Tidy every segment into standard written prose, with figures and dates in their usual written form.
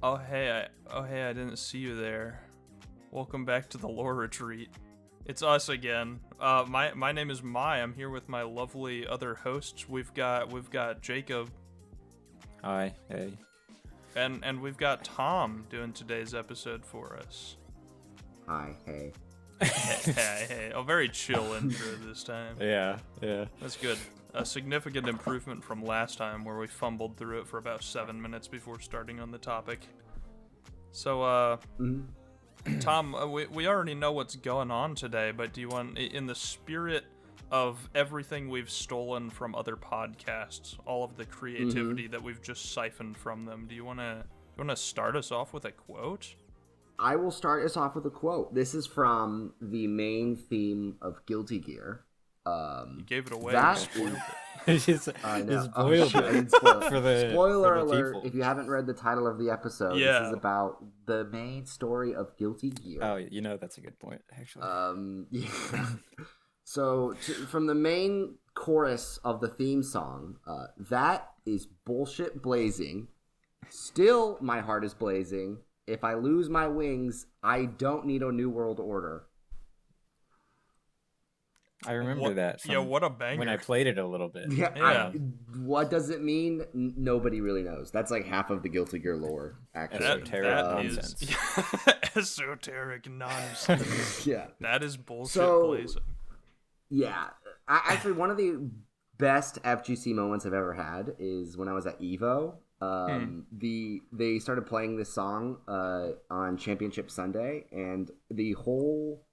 I didn't see you there. Welcome back to the lore retreat. It's us again. My name is Mai. I'm here with my lovely other hosts. We've got Jacob. Hi, hey. And we've got Tom doing today's episode for us. Hi, hey. Hey. A very chill intro this time. Yeah. That's good. A significant improvement from last time where we fumbled through it for about 7 minutes before starting on the topic. So, Tom, we already know what's going on today, but do you want, in the spirit of everything we've stolen from other podcasts, all of the creativity that we've just siphoned from them, do you want to start us off with a quote? I will start us off with a quote. This is from the main theme of Guilty Gear. You gave it away. I know. Spoiled it. Spoiler alert, people. if you haven't read the title of the episode, This is about the main story of Guilty Gear. Oh, that's a good point, actually. Yeah. So, from the main chorus of the theme song, that is bullshit blazing. Still, my heart is blazing. If I lose my wings, I don't need a new world order. I remember that. Yeah, what a banger. When I played it a little bit. Yeah. What does it mean? Nobody really knows. That's like half of the Guilty Gear lore, actually. Esoteric nonsense. Esoteric nonsense. Yeah. That is bullshit blazing. Yeah. Actually, one of the best FGC moments I've ever had is when I was at EVO. They started playing this song on Championship Sunday, and the whole...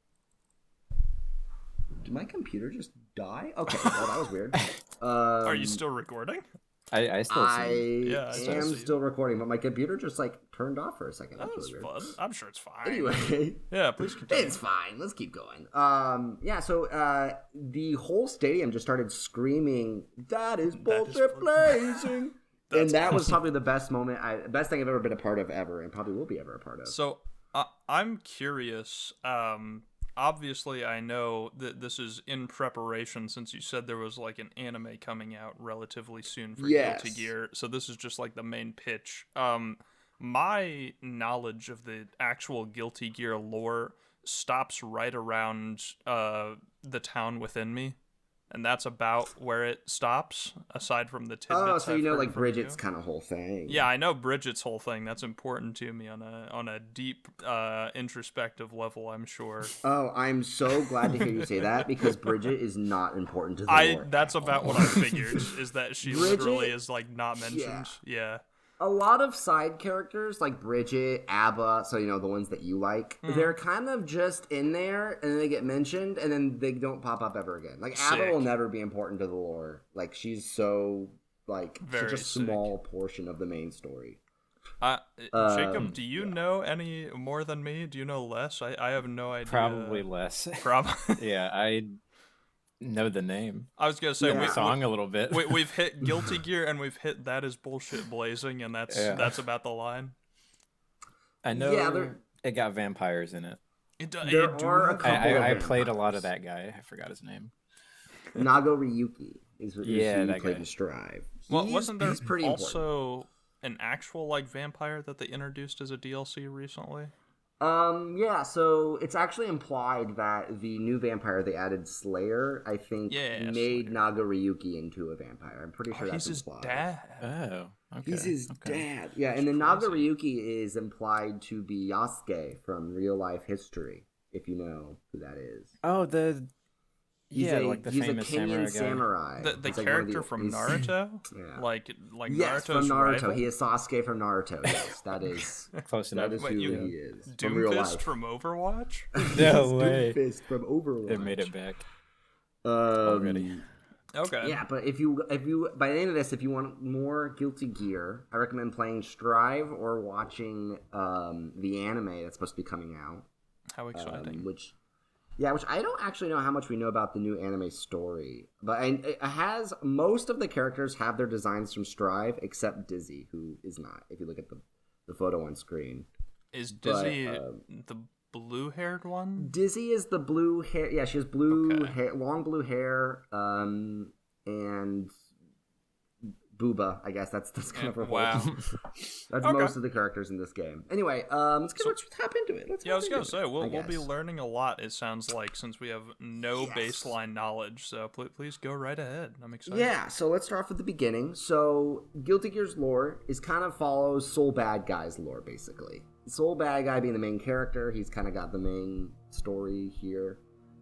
Did my computer just die? Okay, well, that was weird. Are you still recording? I still see. I am still recording, but my computer just turned off for a second. That was really fun. weird. I'm sure it's fine. Anyway, yeah, please continue. It's fine. Let's keep going. So the whole stadium just started screaming, "That is bullshit blazing!" And that was probably the best moment, best thing I've ever been a part of ever, and probably will be ever a part of. So I'm curious. Obviously, I know that this is in preparation since you said there was an anime coming out relatively soon for Guilty Gear. So this is just the main pitch. My knowledge of the actual Guilty Gear lore stops right around the town within me. And that's about where it stops, aside from the tidbits. Oh, so I've you know, heard Bridget's kind of whole thing. Yeah, I know Bridget's whole thing. That's important to me on a deep, introspective level, I'm sure. Oh, I'm so glad to hear you say that, because Bridget is not important to the lore. That's about what I figured, is that she literally is, not mentioned. Yeah. A lot of side characters, like Bridget, Abba, so the ones that you like, they're kind of just in there, and then they get mentioned, and then they don't pop up ever again. Abba will never be important to the lore. she's so, such a small portion of the main story. Jacob, do you know any more than me? Do you know less? I have no idea. Probably less. Yeah, I know the name. I was gonna say the song a little bit. We've hit Guilty Gear and we've hit That Is Bullshit Blazing, and that's about the line. I know it got vampires in it. There are a couple I played a lot of that guy. I forgot his name. Nago Ryuki is who that played guy. in Strive. Wasn't there pretty also an actual vampire that they introduced as a DLC recently? Yeah, so it's actually implied that the new vampire they added, Slayer, I think, made Naga Ryuki into a vampire. I'm pretty sure that's implied. He's his dad. Oh, okay. He's his dad. Yeah, and then Naga Ryuki is implied to be Yasuke from real life history, if you know who that is. Oh, the He's the he's famous a Kenyan samurai samurai. The character from Naruto? Yeah. Like yes, Naruto's from Naruto. rival? He is Sasuke from Naruto. Yes, that is Close enough. that is who he is. From real Doomfist life. from Overwatch? No way. Doomfist from Overwatch. They made it back already. Okay. Yeah, but if you by the end of this, if you want more Guilty Gear, I recommend playing Strive or watching the anime that's supposed to be coming out. How exciting! Which I don't actually know how much we know about the new anime story, but it has most of the characters have their designs from Strive except Dizzy, who is not. If you look at the photo on screen, is Dizzy the blue-haired one? Dizzy is the blue hair. Yeah, she has blue hair, long blue hair, and Booba, I guess that's kind of her whole. Wow. That's most of the characters in this game. Anyway, let's tap into it. I was gonna say we'll be learning a lot. It sounds like, since we have no baseline knowledge. So please go right ahead. I'm excited. Yeah. So let's start off with the beginning. So Guilty Gear's lore kind of follows Soul Bad Guy's lore, basically. Soul Bad Guy being the main character, he's kind of got the main story here.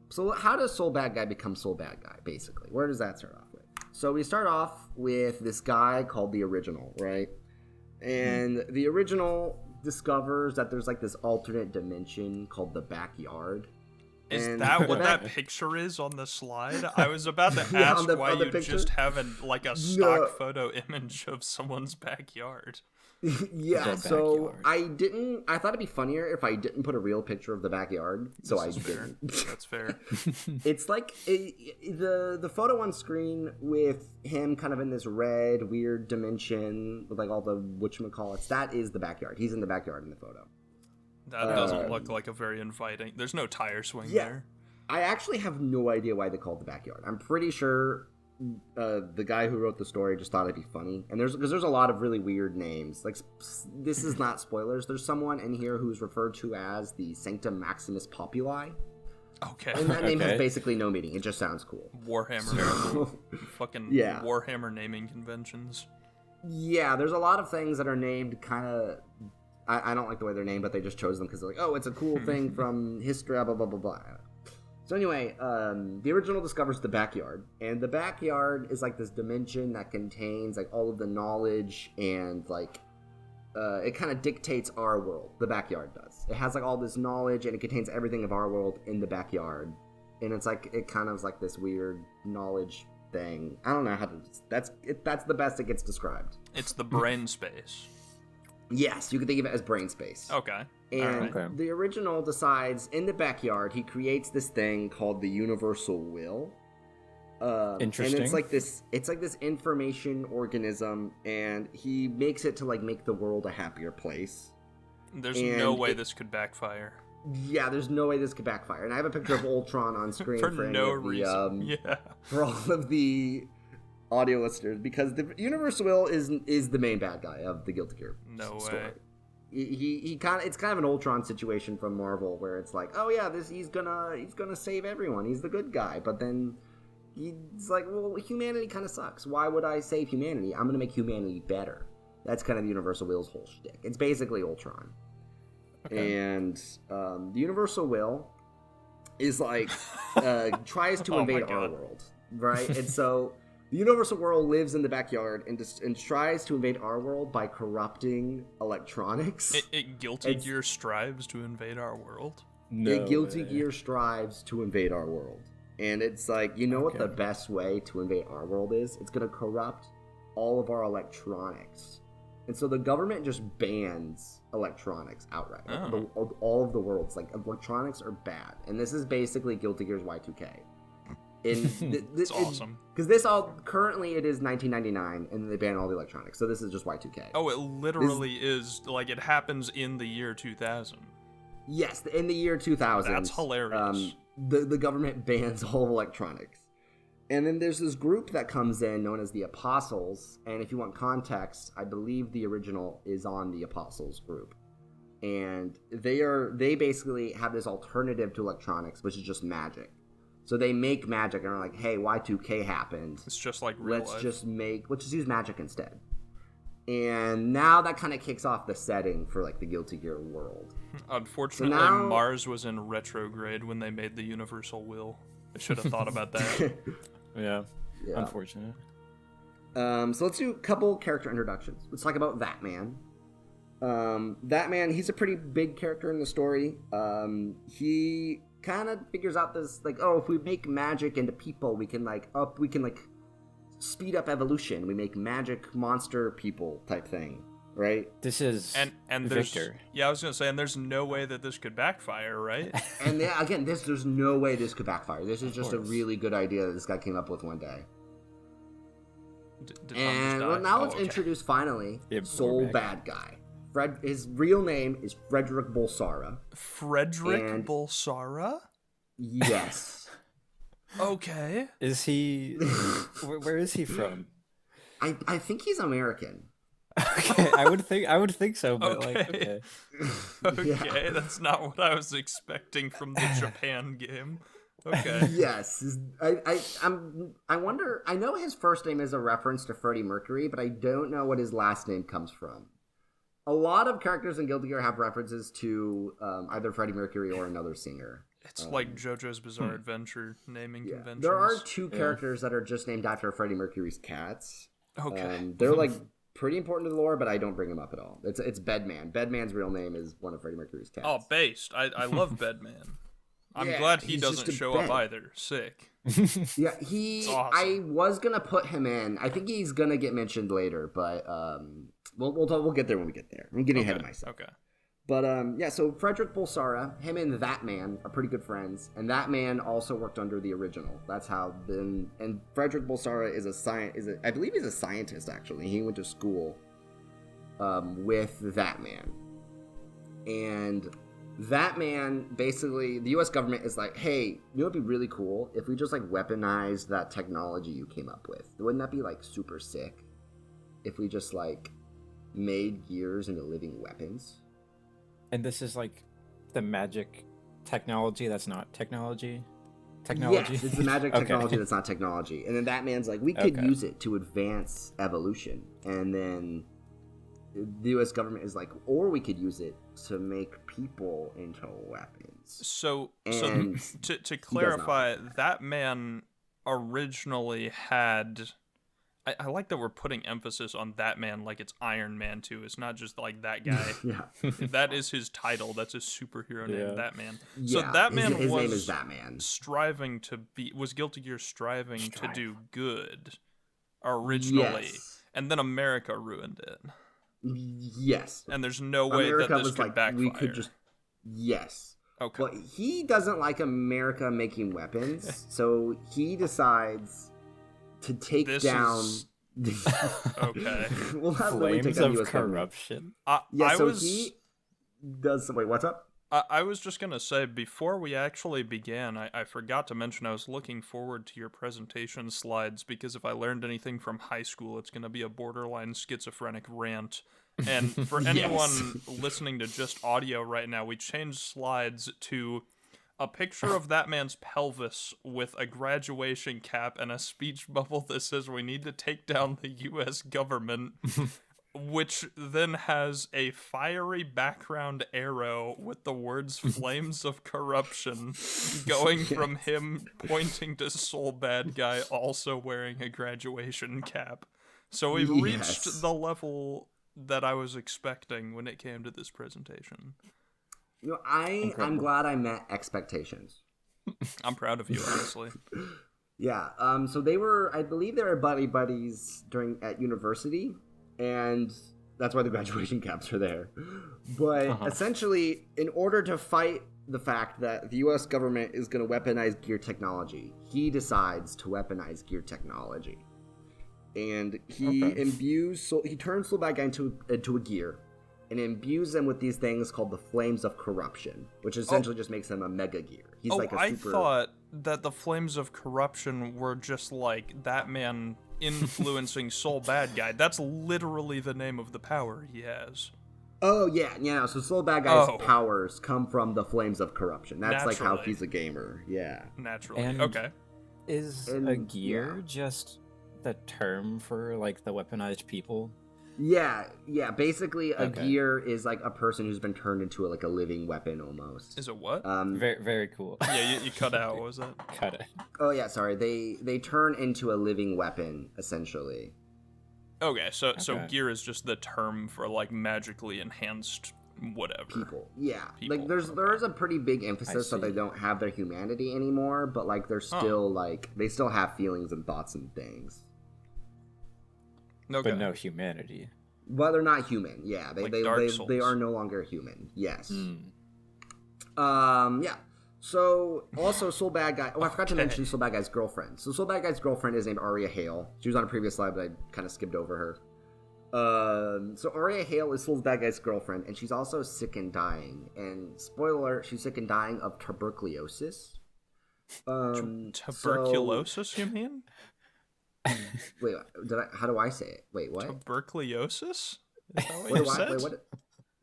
So how does Soul Bad Guy become Soul Bad Guy, basically? Where does that start off with? So we start off with this guy called the Original, right? And the Original discovers that there's like this alternate dimension called the Backyard. Is that what that picture is on the slide? I was about to ask why you just have a stock photo image of someone's backyard. Yeah, so I thought it'd be funnier if I didn't put a real picture of the backyard, so I didn't. That's fair. It's like the photo on screen with him kind of in this red, weird dimension with like all the whatchamacallits, that is the backyard. He's in the backyard in the photo. That doesn't look like a very inviting. There's no tire swing there. I actually have no idea why they called the backyard. I'm pretty sure the guy who wrote the story just thought it'd be funny, and there's a lot of really weird names. Like, this is not spoilers. There's someone in here who's referred to as the Sanctum Maximus Populi. Okay. And that name has basically no meaning. It just sounds cool. Warhammer. Fucking Warhammer naming conventions. Yeah, there's a lot of things that are named kind of. I don't like the way they're named, but they just chose them because they're like, oh, it's a cool thing from history, blah blah blah blah. So anyway, the Original discovers the backyard, and the backyard is like this dimension that contains like all of the knowledge and like it kind of dictates our world. The backyard does. It has like all this knowledge, and it contains everything of our world in the backyard, and it's like it kind of is like this weird knowledge thing. I don't know how to. That's the best it gets described. It's the brain space. Yes, you can think of it as brain space. Okay. And the Original decides in the backyard he creates this thing called the Universal Will. Interesting. And it's like this information organism, and he makes it to like make the world a happier place. There's no way this could backfire. Yeah, there's no way this could backfire. And I have a picture of Ultron on screen for no reason. For all of the audio listeners, because the Universal Will is the main bad guy of the Guilty Gear story. Way. He kind of, it's kind of an Ultron situation from Marvel where it's like, oh yeah, he's gonna save everyone. He's the good guy, but then he's like, well, humanity kind of sucks. Why would I save humanity? I'm gonna make humanity better. That's kind of the Universal Will's whole shtick. It's basically Ultron. Okay. And the Universal Will is like tries to invade our world, right? And so the Universal World lives in the backyard and tries to invade our world by corrupting electronics. Guilty Gear strives to invade our world? Guilty Gear strives to invade our world. And it's like, you know what the best way to invade our world is? It's going to corrupt all of our electronics. And so the government just bans electronics outright. Oh. All of the world's like, electronics are bad. And this is basically Guilty Gear's Y2K. It's awesome. Because currently it is 1999, and they ban all the electronics. So this is just Y2K. Oh, it literally is, like, it happens in the year 2000. Yes, in the year 2000. That's hilarious. The government bans all electronics. And then there's this group that comes in known as the Apostles, and if you want context, I believe the Original is on the Apostles group. And they basically have this alternative to electronics, which is just magic. So they make magic and are like, hey, Y2K happened. It's just like real life. Let's just use magic instead. And now that kind of kicks off the setting for like the Guilty Gear world. Unfortunately, Mars was in retrograde when they made the Universal Will. They should have thought about that. Yeah. Unfortunate. So let's do a couple character introductions. Let's talk about that man. That man, he's a pretty big character in the story. He kind of figures out this, like, oh, if we make magic into people, we can speed up evolution. We make magic monster people type thing, right? This is and Victor. Yeah, I was gonna say, and there's no way that this could backfire, right? And again, there's no way this could backfire. This is just a really good idea that this guy came up with one day. Now let's introduce finally Soul Bad Guy. His real name is Frederick Bulsara. Frederick Bulsara? Yes. Okay. Is he... Where is he from? I think he's American. Okay, I would think so, but okay. Okay, that's not what I was expecting from the Japan game. Okay. Yes, I wonder. I know his first name is a reference to Freddie Mercury, but I don't know what his last name comes from. A lot of characters in Guilty Gear have references to either Freddie Mercury or another singer. It's like JoJo's Bizarre Adventure naming conventions. There are two characters that are just named after Freddie Mercury's cats. Okay. They're like pretty important to the lore, but I don't bring them up at all. It's Bedman. Bedman's real name is one of Freddie Mercury's cats. Oh, based. I love Bedman. I'm glad he doesn't show up either. Sick. Yeah, awesome. I was gonna put him in. I think he's gonna get mentioned later, but we'll get there when we get there. I'm getting ahead of myself. Okay. But so Frederick Bulsara, him and That Man are pretty good friends, and That Man also worked under the original. That's how then. And Frederick Bulsara I believe he's a scientist actually. He went to school with That Man, and That Man basically the U.S. government is like, hey, you know what'd be really cool if we just like weaponized that technology you came up with? Wouldn't that be like super sick? If we just like made gears into living weapons. And this is like the magic technology that's not technology? Yes, it's the magic technology that's not technology. And then That Man's like, we could use it to advance evolution. And then the U.S. government is like, or we could use it to make people into weapons. So to clarify, That Man originally had... I like that we're putting emphasis on That Man like it's Iron Man too. It's not just like that guy. Yeah. That is his title. That's his superhero name, That Man. Yeah, so That Man his was name is That Man. striving to be... Was Guilty Gear striving to do good originally. Yes. And then America ruined it. Yes. And there's no way America that this was could like, backfire. we could just... Yes. Okay. Well, he doesn't like America making weapons, so he decides... to take down. Okay. We'll have Flames of corruption. He does. Wait, what's up? I was just gonna say before we actually began, I forgot to mention I was looking forward to your presentation slides because if I learned anything from high school, it's gonna be a borderline schizophrenic rant. And for anyone listening to just audio right now, we changed slides to a picture of That Man's pelvis with a graduation cap and a speech bubble that says we need to take down the U.S. government, which then has a fiery background arrow with the words flames of corruption going from him pointing to Soul Bad Guy also wearing a graduation cap. So we've reached the level that I was expecting when it came to this presentation. You know, I'm glad I met expectations. I'm proud of you, honestly. Yeah. So I believe they were buddies at university, and that's why the graduation caps are there. But essentially, in order to fight the fact that the U.S. government is going to weaponize gear technology, he decides to weaponize gear technology, and he he turns the bad guy into a gear. And imbues them with these things called the Flames of Corruption, which essentially just makes him a mega gear. He's like a super... I thought that the Flames of Corruption were just like That Man influencing Soul Bad Guy. That's literally the name of the power he has. Oh, yeah. So Soul Bad Guy's powers come from the Flames of Corruption. That's like how he's a gamer. Yeah. Naturally. And okay. Is a gear just the term for like the weaponized people? Yeah. Basically, a gear is like a person who's been turned into a living weapon almost. Is it what? Very, very cool. Yeah, you cut out. What was that? Cut it. Oh yeah, sorry. They turn into a living weapon essentially. Okay, so gear is just the term for like magically enhanced whatever. People. Yeah. Like there is a pretty big emphasis that they don't have their humanity anymore, but like they're still like they still have feelings and thoughts and things. Okay. But no humanity. Well, they're not human. Yeah, they are no longer human. Yes. Yeah. So also Soul Bad Guy. Oh, I forgot to mention Soul Bad Guy's girlfriend. So Soul Bad Guy's girlfriend is named Aria Hale. She was on a previous slide, but I kind of skipped over her. So Aria Hale is Soul Bad Guy's girlfriend, and she's also sick and dying. And spoiler alert, she's sick and dying of tuberculosis. Tuberculosis, you mean? Wait, how do I say it? Wait, what? Tuberculosis? Is that what What you do I? said? Wait, what?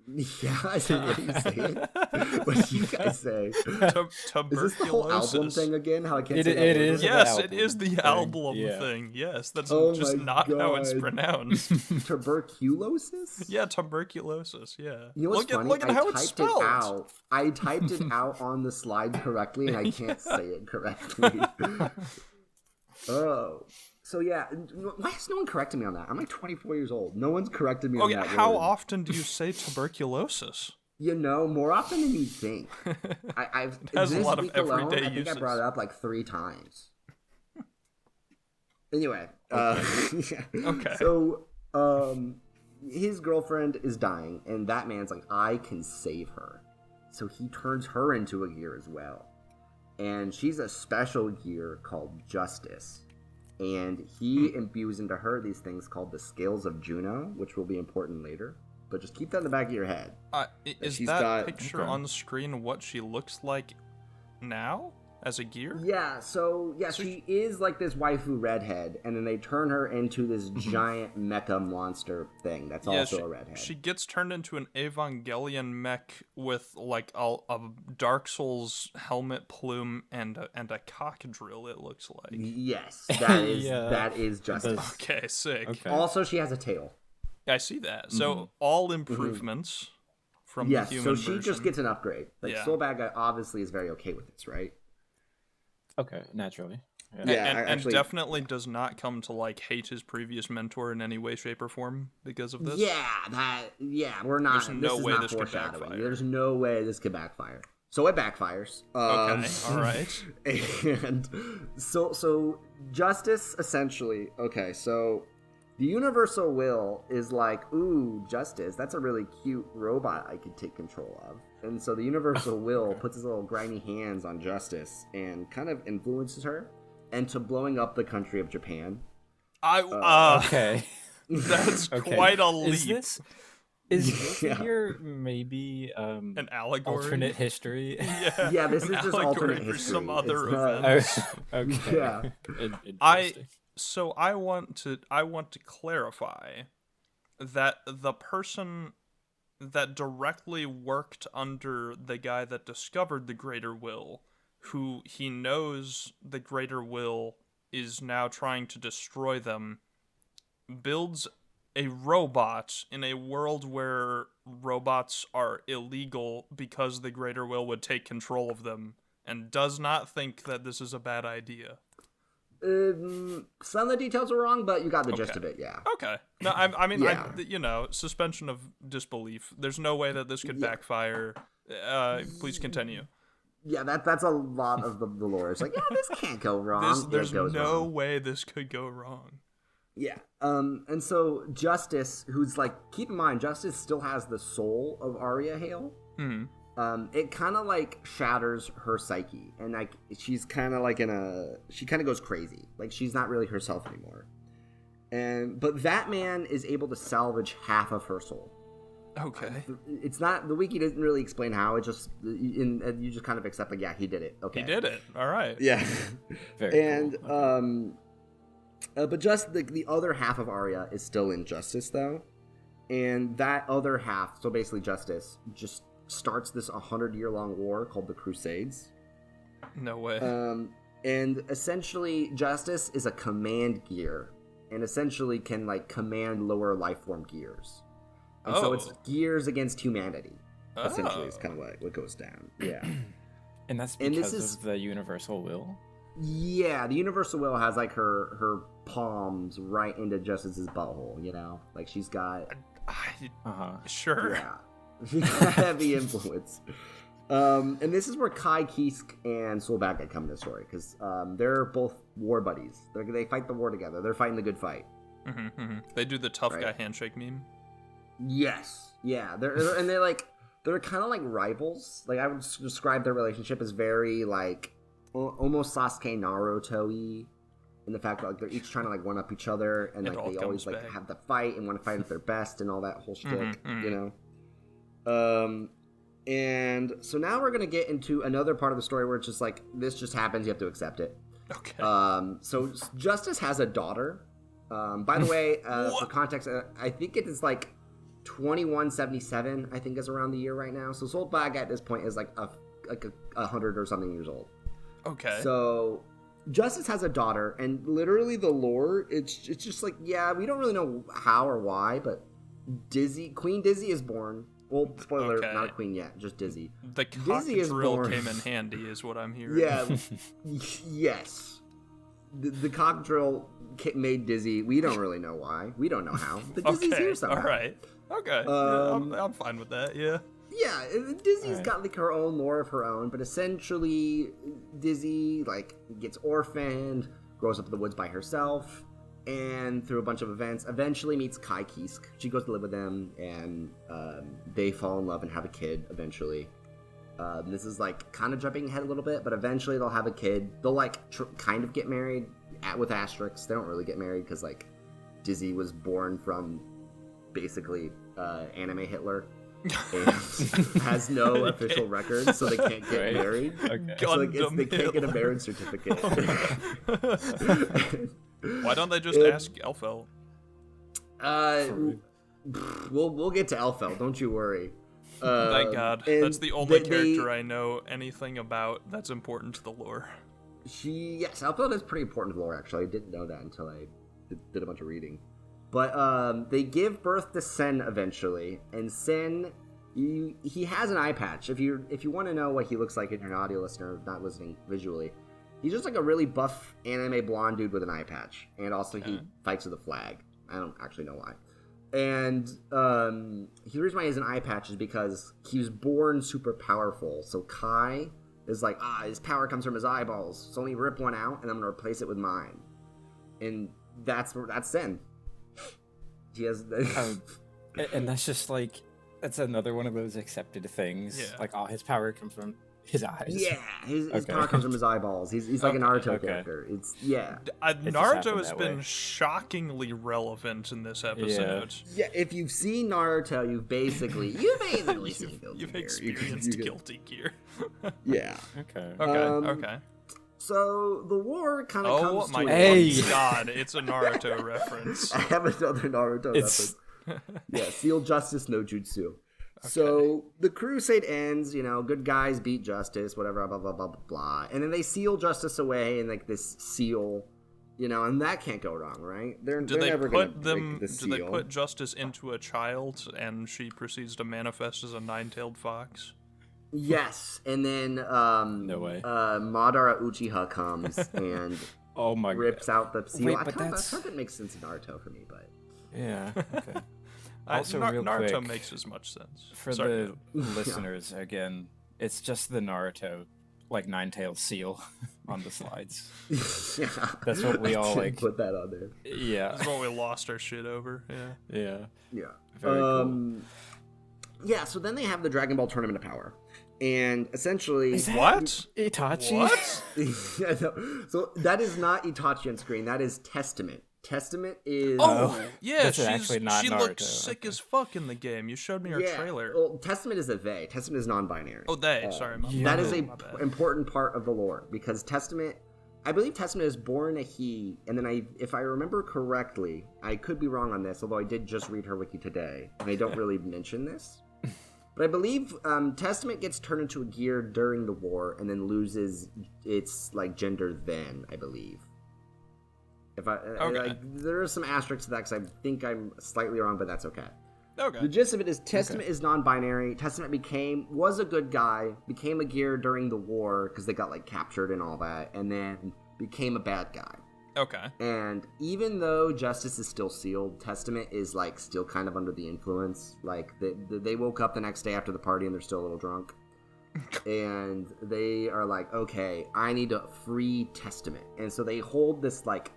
Yeah, is that how you say it? What do you guys say? Is this the whole album Tuberculosis. thing again? How I can't say It that word? is. Yes, the it is the album thing. Yes, that's Oh just my not how it's God. pronounced. Tuberculosis? Yeah, tuberculosis. Yeah. You know what's funny? Look at how it's spelled. I typed it out on the slide correctly, and I can't say it correctly. Oh. So yeah, why is no one correcting me on that? I'm like 24 years old. No one's corrected me on that How word. often do you say tuberculosis? You know, more often than you think. I've It has a this lot of week alone, everyday I think uses. I brought it up like 3 times. Anyway, yeah. Okay. So, his girlfriend is dying, and that man's like, I can save her. So he turns her into a gear as well. And she's a special gear called Justice. And he imbues into her these things called the Scales of Juno, which will be important later. But just keep that in the back of your head. Is she's that got- picture on the screen what she looks like now as a gear? Yeah, so she is like this waifu redhead, and then they turn her into this giant mecha monster thing that's also a redhead. She gets turned into an Evangelion mech with like a Dark Souls helmet plume and a cock drill. It looks like. Yes, that is Yeah. that is Justice. Okay, sick. Okay. Also, she has a tail. I see that. So all improvements from Yes, the so human she version. just gets an upgrade. Like Yeah. Soul Bad Guy obviously is very okay with this, right? Okay, naturally. Yeah, and actually- definitely does not come to like hate his previous mentor in any way, shape, or form because of this. We're not. There's no way not this could foreshadowing. backfire. There's no way this could backfire. So it backfires. Okay, all right. And so Justice essentially. Okay, so the universal will is like, ooh, Justice. That's a really cute robot I could take control of. And so the universal will puts his little grimy hands on Justice and kind of influences her into blowing up the country of Japan. Okay. That's Okay. quite a leap. Is this figure maybe An allegory? alternate history? Yeah, this an is just allegory alternate for history. some other It's not- event. Okay. Yeah. Interesting. So I want to clarify that the person that directly worked under the guy that discovered the Greater Will, who he knows the Greater Will is now trying to destroy them, builds a robot in a world where robots are illegal because the Greater Will would take control of them, and does not think that this is a bad idea. Some of the details are wrong, but you got the gist Okay. of it, yeah. Okay. No, I mean, Yeah. suspension of disbelief. There's no way that this could backfire. Please continue. Yeah, that's a lot of the lore. It's like, yeah, this can't go wrong. There's It goes no wrong. way this could go wrong. Yeah. And so Justice, who's like, keep in mind, Justice still has the soul of Arya Hale. Hmm. It kind of like shatters her psyche, and like she's kind of like she kind of goes crazy. Like she's not really herself anymore. But that man is able to salvage half of her soul. Okay. It's not, the wiki doesn't really explain how. It just you just kind of accept like, yeah, he did it. Okay, He did it. All right. Yeah. Very And cool. but just the other half of Arya is still in Justice though, and that other half, so basically Justice, just starts this 100-year-long war called the Crusades. No way. And essentially Justice is a command gear, and essentially can like command lower life form gears. And so it's gears against humanity. Essentially, is kind of what goes down. Yeah. And that's and because this is- of the universal will? Yeah, the Universal Will has like her palms right into Justice's butthole, you know? Like she's got, Sure. yeah, she's got a heavy influence. And this is where Kai Kisk and Soul Bad Guy come into the story, because they're both war buddies. They fight the war together. They're fighting the good fight. They do the tough Right. guy handshake meme. Yes. Yeah. They're kind of like rivals. Like I would describe their relationship as very like almost Sasuke Naruto-y, in the fact that like they're each trying to like one up each other, and It like all they always comes like back. have the fight and want to fight at their best and all that whole shtick, you know. And so now we're gonna get into another part of the story where it's just like this just happens, you have to accept it. Okay. So Justice has a daughter. By the way, for context, I think it is like 2177. I think is around the year right now. So Soul Bag at this point is like a 100 or something years old. Okay. So Justice has a daughter, and literally the lore, it's just like, yeah, we don't really know how or why, but Queen Dizzy is born. Well, spoiler, not a queen yet, just Dizzy. The cock drill came in handy, is what I'm hearing. Yeah, yes. The cock drill made Dizzy. We don't really know why. We don't know how. But Dizzy's here somehow. All right. Okay. Yeah, I'm fine with that, yeah. Yeah, Dizzy's got like her own lore of her own, but essentially Dizzy like gets orphaned, grows up in the woods by herself, and through a bunch of events, eventually meets Kai Kisk. She goes to live with them, and they fall in love and have a kid eventually. This is like kind of jumping ahead a little bit, but eventually they'll have a kid. They'll like kind of get married with asterisks. They don't really get married because like Dizzy was born from basically anime Hitler. And has no official record, so they can't get married. Okay. So like, they can't get a marriage certificate. Why don't they just ask Elfel? We'll get to Elfel. Don't you worry. Thank God. That's the only character I know anything about that's important to the lore. Yes, Elfel is pretty important to the lore. Actually, I didn't know that until I did a bunch of reading. But they give birth to Sen eventually, and Sen, he has an eye patch. If you want to know what he looks like if you're an audio listener, not listening visually, he's just like a really buff anime blonde dude with an eye patch, and also he fights with a flag. I don't actually know why. And the reason why he has an eye patch is because he was born super powerful. So Kai is like, his power comes from his eyeballs. So let me rip one out, and I'm gonna replace it with mine. And that's Sen. He has, and that's just like, that's another one of those accepted things. Yeah. Like, his power comes from his eyes. Yeah, his power comes from his eyeballs. He's like a Naruto character. Naruto has been shockingly relevant in this episode. Yeah, if you've seen Naruto, you've basically seen you've experienced Guilty Gear. Yeah. Okay. So the war kind of comes to an end. Oh my God, it's a Naruto reference. I have another Naruto reference. Yeah, Seal Justice no Jutsu. Okay. So the crusade ends, good guys beat Justice, whatever, blah, blah, blah, blah, blah. And then they seal Justice away in like this seal, and that can't go wrong, right? They're never going to break the seal. Do they put Justice into a child and she proceeds to manifest as a nine-tailed fox? Yes, and then no way. Madara Uchiha comes and rips out the seal. Wait, that makes sense in Naruto for me, but yeah. Okay. Also, Naruto makes as much sense for the listeners. Again, it's just the Naruto like nine-tailed seal on the slides. Yeah, that's what we all like. Put that on there. Yeah, that's what we lost our shit over. Yeah. Very cool. Yeah. So then they have the Dragon Ball Tournament of Power. And essentially... What? Itachi? What? Yeah, no. So that is not Itachi on screen. That is Testament. Testament is... Yeah, she looks sick as fuck in the game. You showed me her trailer. Well, Testament is a they. Testament is non-binary. Oh, they. Sorry. That is an important part of the lore. Because Testament... I believe Testament is born a he. And then if I remember correctly, I could be wrong on this, although I did just read her wiki today. And I don't really mention this. But I believe Testament gets turned into a gear during the war and then loses its like gender then, I believe. There are some asterisks to that because I think I'm slightly wrong, but that's okay. Okay. The gist of it is Testament is non-binary. Testament was a good guy, became a gear during the war because they got like captured and all that, and then became a bad guy. Okay. And even though Justice is still sealed, Testament is like still kind of under the influence. Like they woke up the next day after the party and they're still a little drunk. And they are like, okay, I need to free Testament. And so they hold this like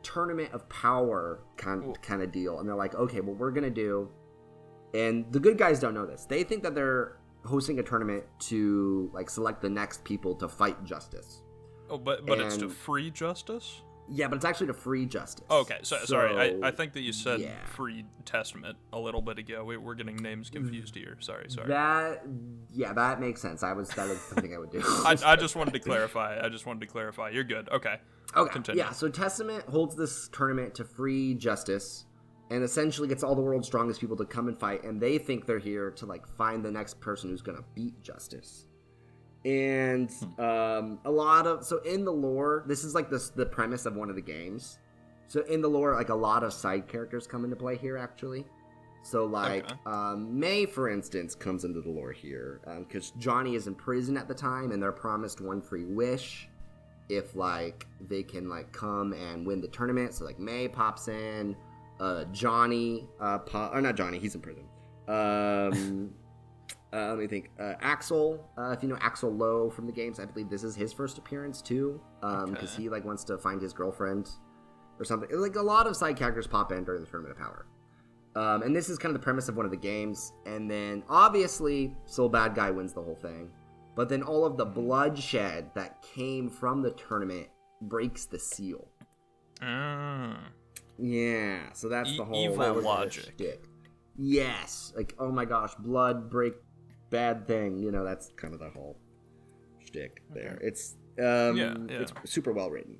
tournament of power kind of deal. And they're like, okay, what we're going to do. And the good guys don't know this. They think that they're hosting a tournament to like select the next people to fight Justice. Oh, but it's to free Justice? Yeah, but it's actually to free Justice. Okay, sorry. I think that you said free Testament a little bit ago. We're getting names confused here. Sorry. That makes sense. That was something I would do. I just wanted to clarify. You're good. Okay. Continue. Yeah, so Testament holds this tournament to free Justice and essentially gets all the world's strongest people to come and fight, and they think they're here to like find the next person who's going to beat Justice. And in the lore, this is like the premise of one of the games. So in the lore, like a lot of side characters come into play here, actually. So like May, for instance, comes into the lore here because Johnny is in prison at the time, and they're promised one free wish if like they can like come and win the tournament. So like May pops in, Johnny, or not Johnny, he's in prison. Let me think. Axel, if you know Axel Lowe from the games, I believe this is his first appearance too, because he like wants to find his girlfriend or something. Like a lot of side characters pop in during the Tournament of Power, and this is kind of the premise of one of the games. And then obviously, Soul Bad Guy wins the whole thing, but then all of the bloodshed that came from the tournament breaks the seal. Yeah, so that's the whole evil logic. Yes, like oh my gosh, blood break. Bad thing, you know, that's kind of the whole shtick there. It's it's super well written.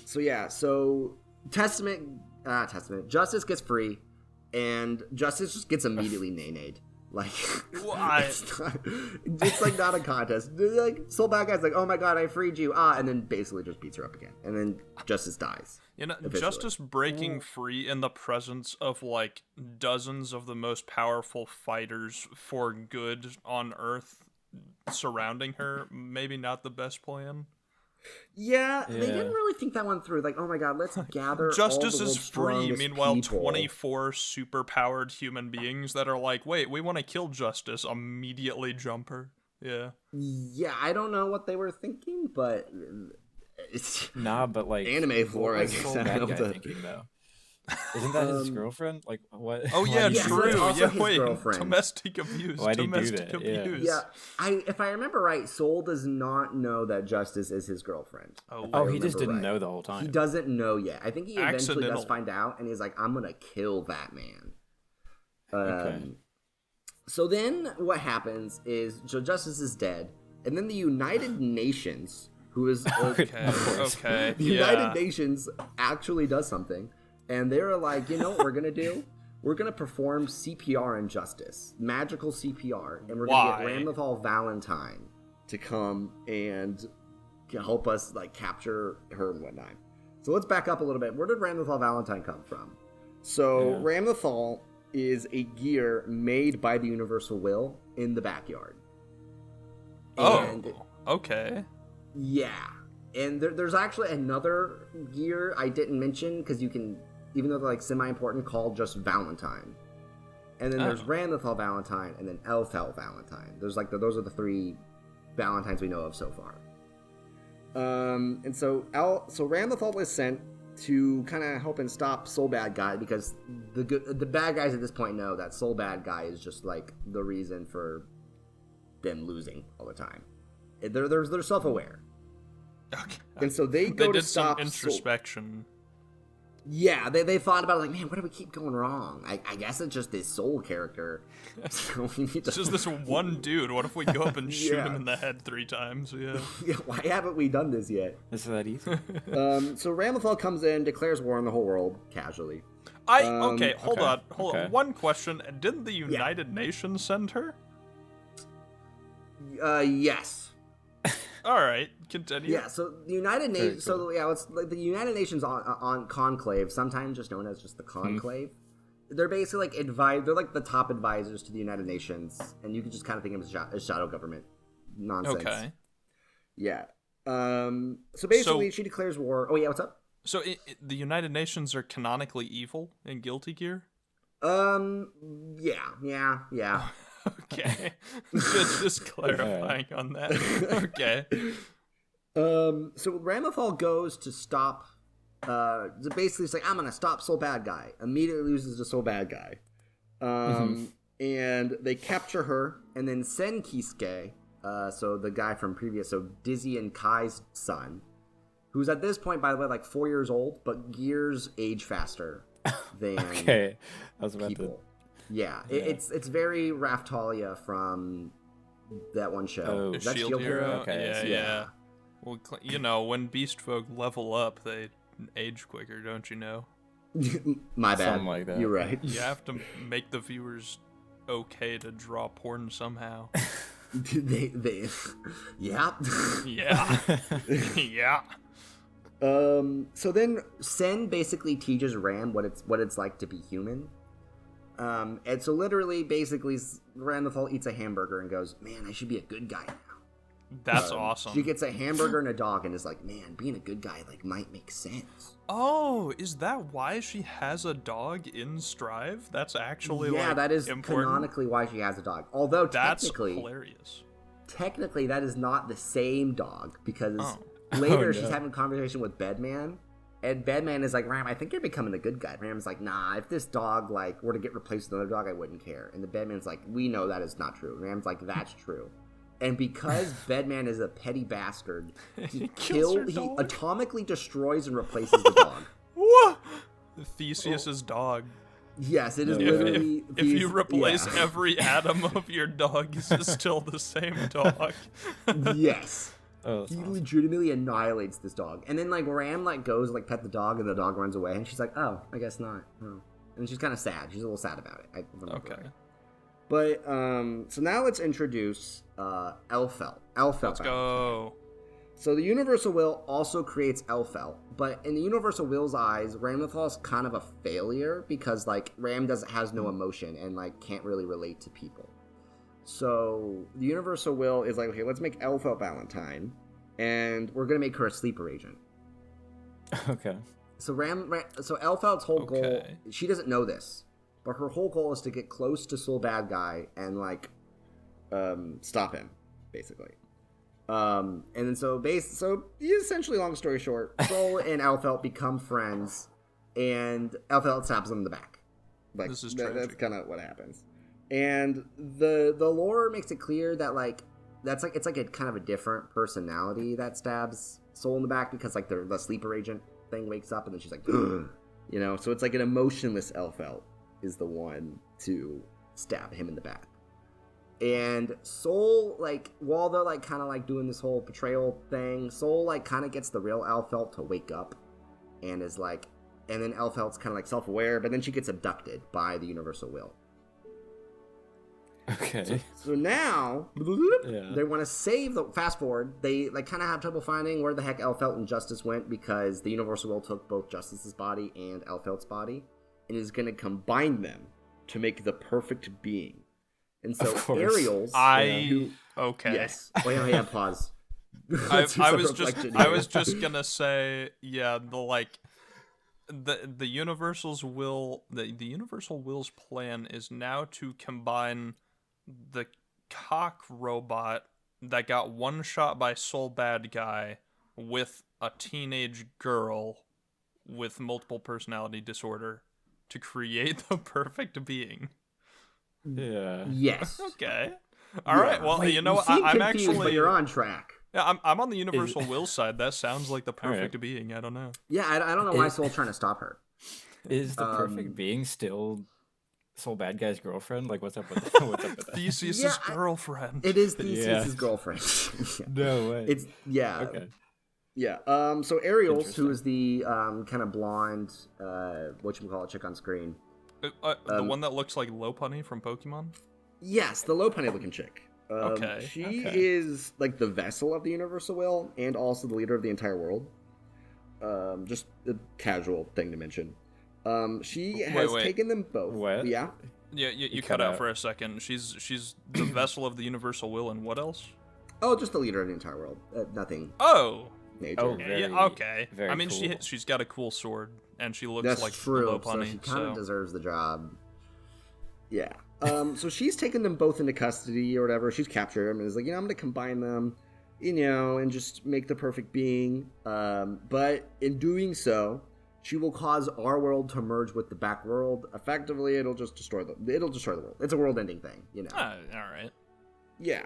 So Justice gets free, and Justice just gets immediately nay-nayed. Like, it's like not a contest. Like, Soul Bad Guy's like, oh my god, I freed you, and then basically just beats her up again, and then Justice dies. You know, Justice breaking free in the presence of like dozens of the most powerful fighters for good on Earth surrounding her, maybe not the best plan. Yeah, they didn't really think that one through. Like, oh my god, let's gather Justice all the is free, meanwhile people. 24 super-powered human beings that are like, wait, we want to kill Justice, immediately jump her. Yeah, I don't know what they were thinking, but it's but like anime lore, I guess. Thinking, though. Isn't that his girlfriend? Like what? Oh yeah, true. Yeah, wait. Girlfriend. Domestic abuse. Why'd he do that? Yeah. If I remember right, Soul does not know that Justice is his girlfriend. Oh, he just didn't know the whole time. He doesn't know yet. I think he eventually does find out, and he's like, "I'm gonna kill that man." Okay. So then, what happens is, Justice is dead, and then the United Nations, who is okay, the United Nations actually does something. And they're like, you know what we're going to do? We're going to perform CPR on Justice. Magical CPR. And we're going to get Ramlethal Valentine to come and help us, like, capture her and whatnot. So let's back up a little bit. Where did Ramlethal Valentine come from? So Ramlethal is a gear made by the Universal Will in the backyard. Okay. Yeah. And there's actually another gear I didn't mention, because you can... even though they're like semi-important, called just Valentine. And then there's Ramlethal Valentine, and then Elfhel Valentine. There's like those are the three Valentines we know of so far. And so Ramlethal was sent to kind of help and stop Soul Bad Guy, because the bad guys at this point know that Soul Bad Guy is just like the reason for them losing all the time. They're self-aware. Okay. And so they go to stop some introspection. Yeah, they thought about it like, man, where do we keep going wrong? I guess it's just this Soul character. So it's just this one dude. What if we go up and shoot him in the head 3 times? Yeah. Why haven't we done this yet? Is that easy? So Ramlethal comes in, declares war on the whole world, casually. Hold on. One question. Didn't the United Nations send her? Yes. All right, continue. Yeah, so the United Nations. Cool. So yeah, it's like the United Nations on Conclave, sometimes just known as just the Conclave. They're basically like they're like the top advisors to the United Nations, and you can just kind of think of them as shadow government nonsense. Okay. Yeah. So basically, she declares war. Oh yeah, what's up? So the United Nations are canonically evil in Guilty Gear? Yeah. Okay. just clarifying on that. Okay. So Ramlethal goes to stop. Basically, it's like, I'm gonna stop Soul Bad Guy. Immediately loses to Soul Bad Guy. And they capture her, and then send Kisuke, so the guy from previous, so Dizzy and Kai's son, who's at this point, by the way, like 4 years old, but gears age faster than okay. I was about people. to... Yeah, it's very Raftalia from that one show. Oh, Is that Shield Hero? Okay, Yeah. Well, when beast folk level up, they age quicker, don't you know? My bad. Something like that. You're right. You have to make the viewers okay to draw porn somehow. they yeah. Yeah. Yeah. So then Sen basically teaches Ram what it's like to be human. And so literally, basically, Ram the Fall eats a hamburger and goes, "Man, I should be a good guy now." That's awesome. She gets a hamburger and a dog and is like, "Man, being a good guy might make sense." Oh, is that why she has a dog in Strive? That's actually that is important. Canonically why she has a dog. Although that's technically, hilarious. Technically, that is not the same dog because later she's no. having a conversation with Bedman. And Bedman is like, "Ram, I think you're becoming a good guy." Ram's like, "Nah, if this dog were to get replaced with another dog, I wouldn't care." And the Bedman's like, "We know that is not true." And Ram's like, "That's true." And because Bedman is a petty bastard, he atomically destroys and replaces the dog. What? Theseus's dog. Yes, it is literally. If you replace every atom of your dog, is it still the same dog? Yes. Oh, he awesome. legitimately annihilates this dog. And then Ram goes pet the dog and the dog runs away and she's like, "Oh, I guess not." Oh. And she's kind of sad. She's a little sad about it. Okay. But so now let's introduce Elfelt. Let's go. So the Universal Will also creates Elfelt, but in the Universal Will's eyes, Ramlethal is kind of a failure because Ram has no emotion and can't really relate to people. So the Universal Will is like, okay, let's make Elfelt Valentine, and we're gonna make her a sleeper agent. Okay. So so Elfelt's whole goal, she doesn't know this, but her whole goal is to get close to Soul Bad Guy and stop him, basically. And then so essentially, long story short, Soul and Elfelt become friends, and Elfelt stabs him in the back. This is tragic. That's kind of what happens. And the lore makes it clear that it's a kind of a different personality that stabs Soul in the back because the sleeper agent thing wakes up and then she's like, "Ugh," so it's an emotionless Elfelt is the one to stab him in the back. And Soul, while they're kind of doing this whole betrayal thing, Soul kind of gets the real Elfelt to wake up and is and then Elfelt's kind of self-aware, but then she gets abducted by the Universal Will. Okay. So now they want to save the fast forward. They kind of have trouble finding where the heck Elfelt and Justice went because the Universal Will took both Justice's body and Elfelt's body and is going to combine them to make the perfect being. And so Ariel's okay. Yes. Oh yeah, pause. I was just gonna say, the Universal's will, the Universal Will's plan is now to combine the cock robot that got one shot by Soul Bad Guy with a teenage girl with multiple personality disorder to create the perfect being. Yeah. Yes. Okay. All right. Well, you know what? I'm actually. But you're on track. Yeah, I'm on the Universal Will side. That sounds like the perfect being. I don't know. Yeah, I don't know why Soul's trying to stop her. Is the perfect being still Soul Bad Guy's girlfriend? What's up with that? Theseus's girlfriend. It is Theseus's girlfriend. No way. It's Okay. Yeah. So Ariel's, who is the kind of blonde, whatchamacallit chick on screen. The one that looks like Lopunny from Pokemon? Yes, the Lopunny looking chick. She is the vessel of the Universal Will and also the leader of the entire world. Just a casual thing to mention. She has taken them both. What? Yeah. Yeah, you cut out for a second. She's the vessel of the Universal Will, and what else? Oh, just the leader of the entire world. Nothing. Oh. Major. Oh, okay. Very I mean, cool. she's got a cool sword, and she looks That's like true. Lopunny. So she kind of deserves the job. Yeah. So she's taken them both into custody or whatever. She's captured them and is I'm going to combine them, and just make the perfect being. But in doing so, she will cause our world to merge with the back world. Effectively, it'll destroy the world. It's a world-ending thing, all right. Yeah.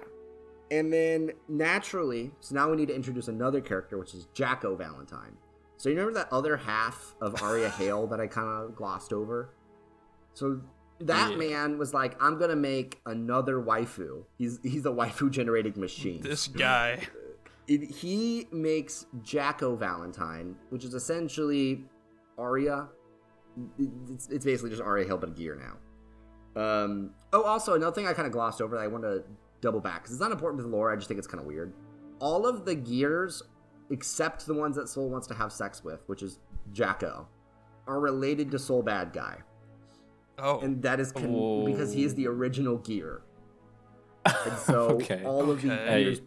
And then naturally, so now we need to introduce another character, which is Jacko Valentine. So you remember that other half of Aria Hale that I kind of glossed over? So that man was like, I'm going to make another waifu. He's a waifu generating machine. This guy. He makes Jacko Valentine, which is essentially Aria. It's basically just Aria Hale, but a gear now. Also, another thing I kind of glossed over that I want to double back, because it's not important to the lore, I just think it's kind of weird. All of the gears, except the ones that Soul wants to have sex with, which is Jacko, are related to Soul Bad Guy. Oh. And that is because he is the original gear. And so all of the gears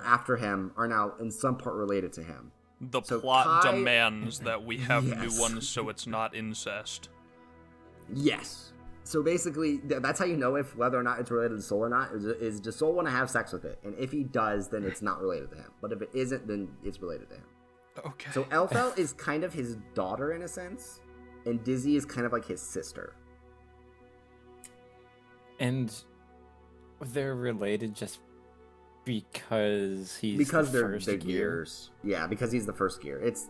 after him are now in some part related to him. The plot demands that we have new ones so it's not incest. Yes. So basically, that's how you know whether or not it's related to Soul or not, is does Soul want to have sex with it? And if he does, then it's not related to him. But if it isn't, then it's related to him. Okay. So Elfel is kind of his daughter in a sense, and Dizzy is kind of like his sister. And they're related just because he's the first gears. Yeah, because he's the first gear. It's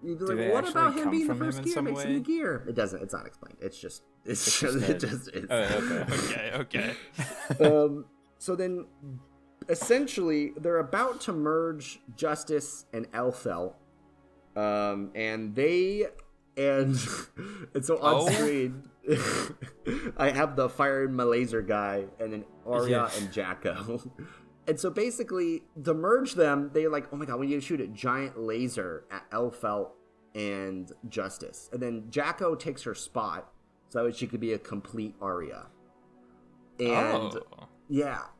like, what about him being the first gear makes him the gear? It doesn't. It's not explained. It just is. Okay. So then, essentially, they're about to merge Justice and Elfel, and so on screen, I have the Fire and Laser guy, and then Arya and Jacko. And so basically, to merge them, they're like, oh my god, we need to shoot a giant laser at Elfel and Justice. And then Jacko takes her spot so that she could be a complete Arya. And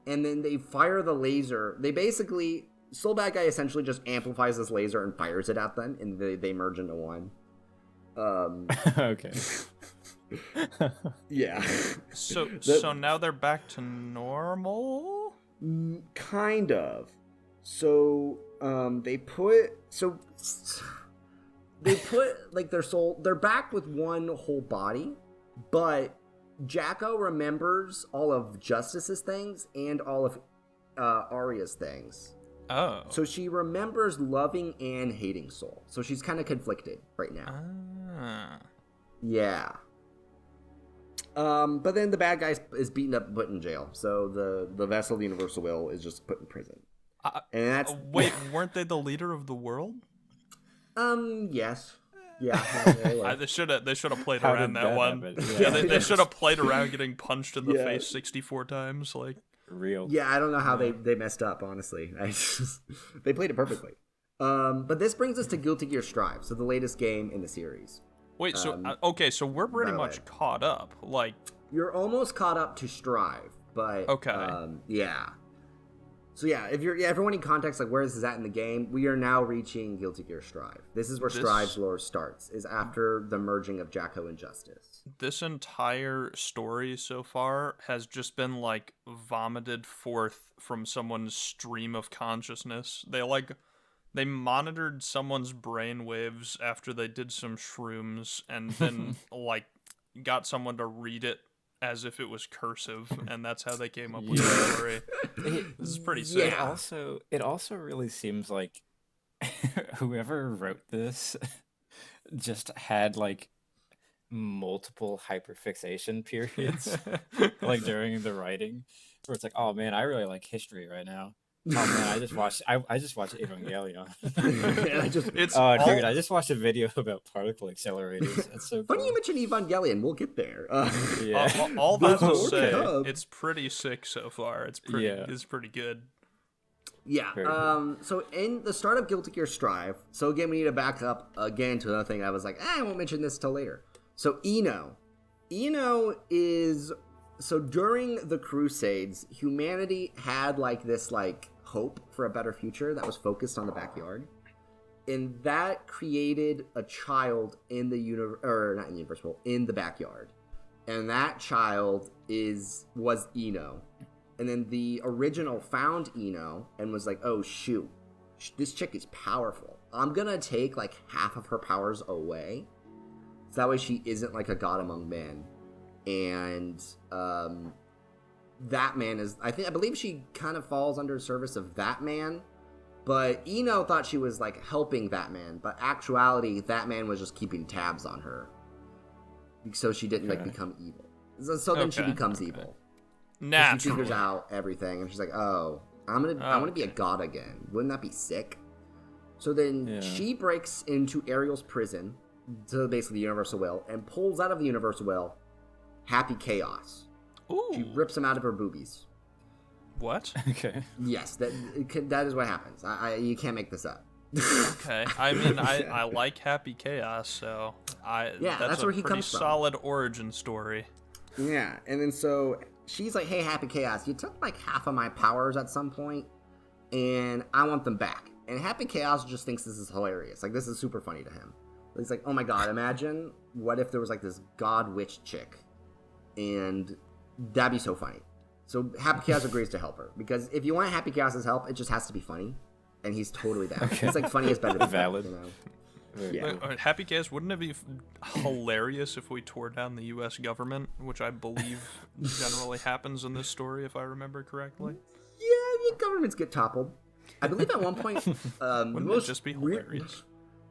and then they fire the laser. They basically, Soul Bad Guy essentially just amplifies this laser and fires it at them, and they merge into one. Okay. Yeah. So now they're back to normal? Kind of. So they put like their soul, they're back with one whole body, but Jacko remembers all of Justice's things and all of Arya's things. Oh. So she remembers loving and hating Soul. So she's kind of conflicted right now. Yeah. But then the bad guy is beaten up and put in jail. So the vessel of the Universal Will is just put in prison. And that's wait, weren't they the leader of the world? Yes. Yeah. They should have played around that one. Yeah, they should have played around getting punched in the face 64 times. Like real. Yeah, I don't know how they messed up. Honestly, they played it perfectly. But this brings us to Guilty Gear Strive, so the latest game in the series. Wait, so so we're pretty much caught up. Like you're almost caught up to Strive, but yeah. So yeah, if everyone in context, like where this is at in the game, we are now reaching Guilty Gear Strive. This is where Strive's lore starts, is after the merging of Jacko and Justice. This entire story so far has just been like vomited forth from someone's stream of consciousness. They monitored someone's brainwaves after they did some shrooms and then like got someone to read it as if it was cursive, and that's how they came up with the story. This is pretty sick. It also really seems like whoever wrote this just had like multiple hyperfixation periods like during the writing, where it's like, oh man, I really like history right now. Oh man, I just watched Evangelion. I just watched a video about particle accelerators. That's so funny cool. you mentioned Evangelion. We'll get there. All that to say, it's pretty sick so far. It's pretty good. Yeah. So in the start of Guilty Gear Strive, so again we need to back up again to another thing. I was like, I won't mention this till later. So Eno is. So during the Crusades, humanity had like this like hope for a better future that was focused on the backyard, and that created a child in the in the backyard, and that child was Eno, and then the original found Eno and was like, oh shoot, this chick is powerful. I'm gonna take like half of her powers away, so that way she isn't like a god among men. And That Man is, I believe she kind of falls under service of That Man, but Eno thought she was like helping That Man, but actuality, That Man was just keeping tabs on her, so she didn't like become evil. So then she becomes evil. Naturally. She figures out everything, and she's like, "Oh, I want to be a god again. Wouldn't that be sick?" So then she breaks into Ariel's prison, so basically the Universal Will, and pulls out of the Universal Will Happy Chaos. Ooh. She rips him out of her boobies. What? Okay. Yes, that is what happens. You can't make this up. Okay. I mean, I like Happy Chaos, so that's where a he pretty comes from. solid origin story. Yeah, and then so she's like, "Hey, Happy Chaos, you took like half of my powers at some point, and I want them back." And Happy Chaos just thinks this is hilarious. Like, this is super funny to him. He's like, "Oh my god, imagine what if there was like this god witch chick, and that'd be so funny." So Happy Chaos agrees to help her, because if you want Happy Chaos's help, it just has to be funny, and he's totally down. Okay. It's like funny is better than valid. You know? Yeah. Happy Chaos, wouldn't it be hilarious if we tore down the U.S. government, which I believe generally happens in this story, if I remember correctly? Yeah, governments get toppled. I believe at one point, Wouldn't it just be hilarious?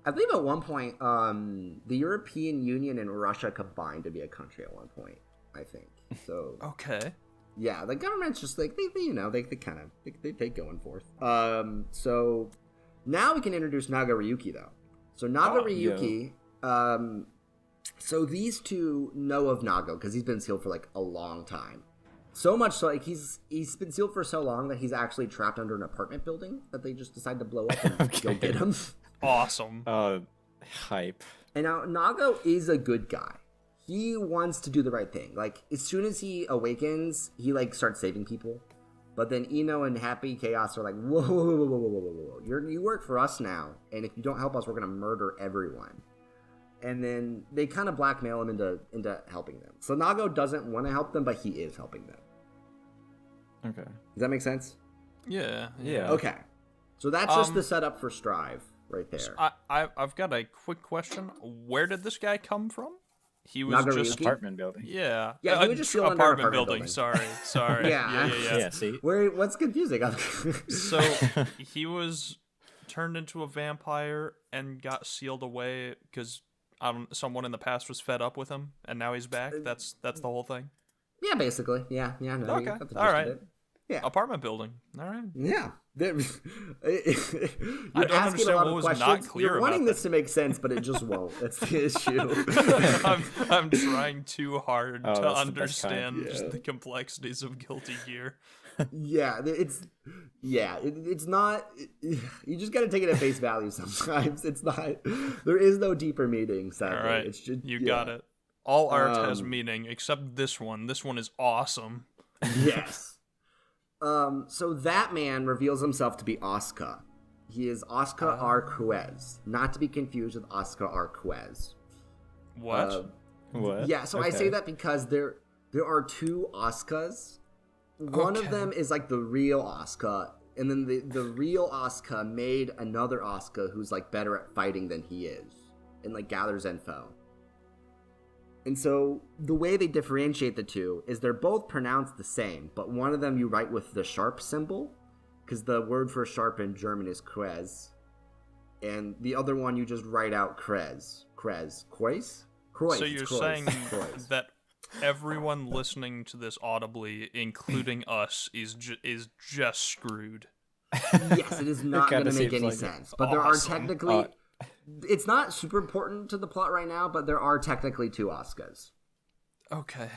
I believe at one point, the European Union and Russia combined to be a country at one point. I think so. Okay. Yeah, the government's just like they kind of take going forth. So now we can introduce Naga Ryuki though. So Naga Ryuki, so these two know of Nago because he's been sealed for like a long time. So much so, like he's been sealed for so long that he's actually trapped under an apartment building that they just decide to blow up and go get him. Awesome. Hype. And now Nago is a good guy. He wants to do the right thing. Like as soon as he awakens, he like starts saving people. But then Eno and Happy Chaos are like, whoa. You work for us now, and if you don't help us, we're gonna murder everyone. And then they kind of blackmail him into helping them. So Nago doesn't want to help them, but he is helping them. Okay. Does that make sense? Yeah. Okay. So that's just the setup for Strive right there. So I've got a quick question. Where did this guy come from? He was Naga just Ryuki? Apartment building. Yeah. Yeah, he was just still under apartment apartment building. building. Sorry. Yeah. Yeah, see? What's confusing? So he was turned into a vampire and got sealed away because someone in the past was fed up with him, and now he's back. That's the whole thing. Yeah, basically. Yeah. No, Okay. you got the gist All right. of it. Yeah. Apartment building. All right. Yeah. You're I don't asking a understand lot what of was questions. not clear You're wanting about this to make sense, but it just won't. That's the issue. I'm trying too hard to that's the best understand kind. just the complexities of Guilty Gear. Yeah, it's not. You just gotta take it at face value sometimes. It's not. There is no deeper meaning. Sadly, All right, it's just you got it. All art has meaning, except this one. This one is awesome. Yes. So that man reveals himself to be Asuka. He is Asuka Arquez, not to be confused with Asuka Arquez. What? What? Yeah, so I say that because there are two Asukas. One of them is like the real Asuka, and then the real Asuka made another Asuka who's like better at fighting than he is, and like gathers info. And so the way they differentiate the two is they're both pronounced the same, but one of them you write with the sharp symbol, because the word for sharp in German is Kreuz, and the other one you just write out Kreuz. Kreuz? So you're saying that everyone listening to this audibly, including us, is just screwed. Yes, it is not going to make any like sense. But there are awesome. technically... it's not super important to the plot right now, but there are technically two Asukas. Okay.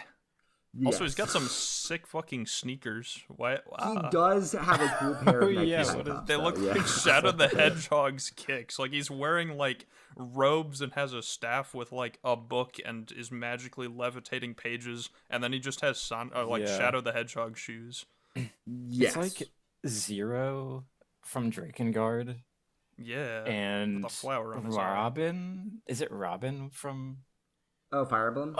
Yes. Also, he's got some sick fucking sneakers. What? Wow. He does have a cool pair of Nike yeah, Cyclops, They though, look yeah. like Shadow the Hedgehog's kicks. Like he's wearing like robes and has a staff with like a book and is magically levitating pages, and then he just has Shadow the Hedgehog shoes. Yes. It's like Zero from Drakengard. Yeah. And with a flower on his arm. Robin? Is it Robin from... Oh, Fire Emblem?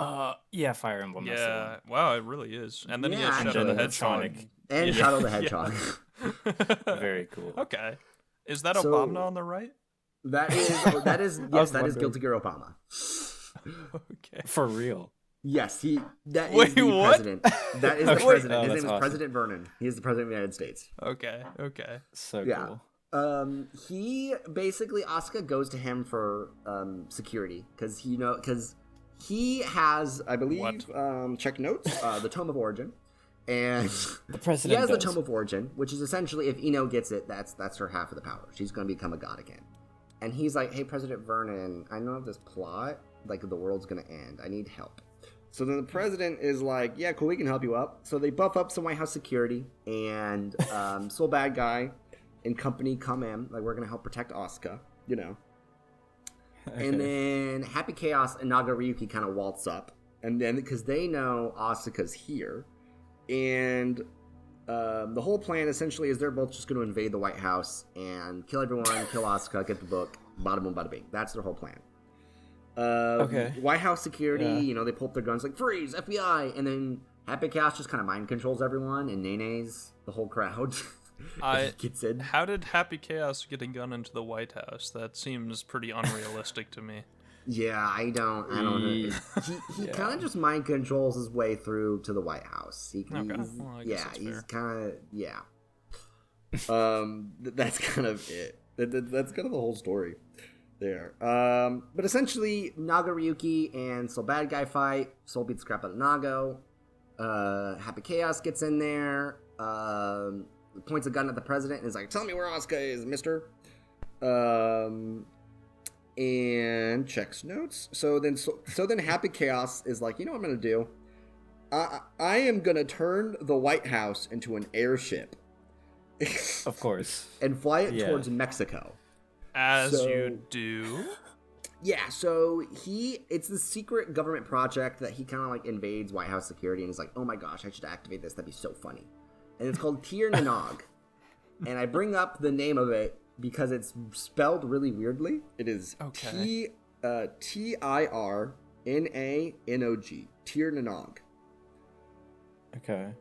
Yeah, Fire Emblem. That's the Yeah. one. Wow, it really is. And then he has Yeah, Shadow the and Hedgehog. Sonic. And Yeah. Shadow the Hedgehog. Very cool. Okay. Is that So- Obama on the right? That is was Guilty wondering. Gear Obama. Okay. For real. Yes, that Wait, is the what? president. That is the Okay. president. Oh, His that's name is awesome. President Vernon. He is the president of the United States. Okay. So Yeah. cool. He basically Asuka goes to him for security because he has, I believe, check notes, the Tome of Origin, and The president he has the does. Tome of Origin, which is essentially if Ino gets it, that's her half of the power. She's going to become a god again. And he's like, "Hey, President Vernon, I know of this plot. Like the world's going to end. I need help." So then the president is like, "Yeah, cool, we can help you up." So they buff up some White House security, and Soul Bad Guy and company come in. Like, we're going to help protect Asuka, you know. Okay. And then Happy Chaos and Naga Ryuki kind of waltz up. And then, because they know Asuka's here. And the whole plan essentially is they're both just going to invade the White House and kill everyone, kill Asuka, get the book, bada boom, bada bing. That's their whole plan. Okay. White House security, Yeah. they pull up their guns like, "Freeze, FBI!" And then Happy Chaos just kind of mind controls everyone, and Nene's the whole crowd. Gets in. How did Happy Chaos get a gun into the White House? That seems pretty unrealistic to me. Yeah, I don't know. He Yeah. kind of just mind controls his way through to the White House. Okay. Well, I guess that's he's fair. kind of that's kind of it. That's kind of the whole story there. But essentially, Naga Ryuki and Soul Bad Guy fight. Soul beats the crap out of Nago. Happy Chaos gets in there. Points a gun at the president and is like, "Tell me where Asuka is, mister." And checks notes. So then Happy Chaos is like, "You know what I'm gonna do? I am gonna turn the White House into an airship." Of course. And fly it Yeah. towards Mexico. As you do. Yeah, so it's the secret government project that he kind of like invades White House security and is like, "Oh my gosh, I should activate this. That'd be so funny." And it's called Tir Nanog. And I bring up the name of it because it's spelled really weirdly. It is Okay. Tirnanog. Tir Nanog. Okay.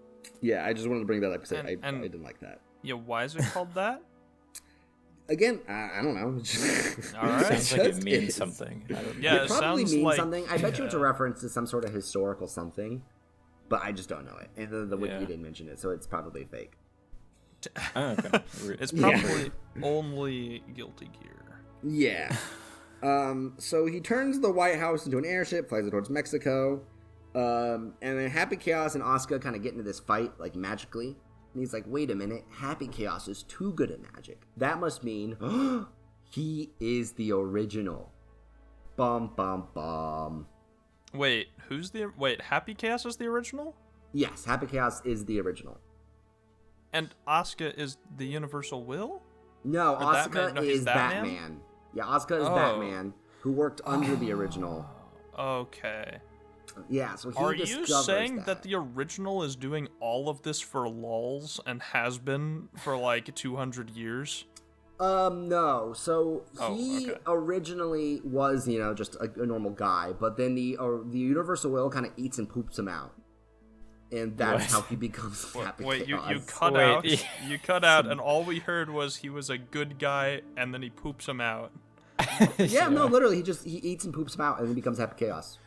Yeah, I just wanted to bring that up because I And- didn't like that. Yeah, why is it called that? Again, I don't know. All right. Sounds like it just means is. something. I don't Yeah, It it probably sounds means like something. I bet you it's a reference to some sort of historical something, but I just don't know it. And the wiki Yeah. didn't mention it, so it's probably fake. Oh, okay. It's Yeah. probably only Guilty Gear. Yeah. So he turns the White House into an airship, flies it towards Mexico, and then Happy Chaos and Asuka kind of get into this fight, like, magically. And he's like, "Wait a minute, Happy Chaos is too good at magic. That must mean he is the original." Bum, bum, bum. Wait, Happy Chaos is the original? Yes, Happy Chaos is the original. And Asuka is the Universal Will? No, Or Asuka Batman? No, he's is Batman? Batman. Yeah, Asuka is Oh. Batman, who worked under the original. Okay. Yeah, so he Are you discovers saying that the original is doing all of this for lulz and has been for like 200 years? No. So he okay. originally was, just a normal guy, but then the Universal Will kind of eats and poops him out, and that's What? how he becomes Happy Wait, you Chaos. cut Wait, out. yeah. You cut out, and all we heard was he was a good guy, and then he poops him out. Yeah, no, literally, he eats and poops him out, and then becomes Happy Chaos.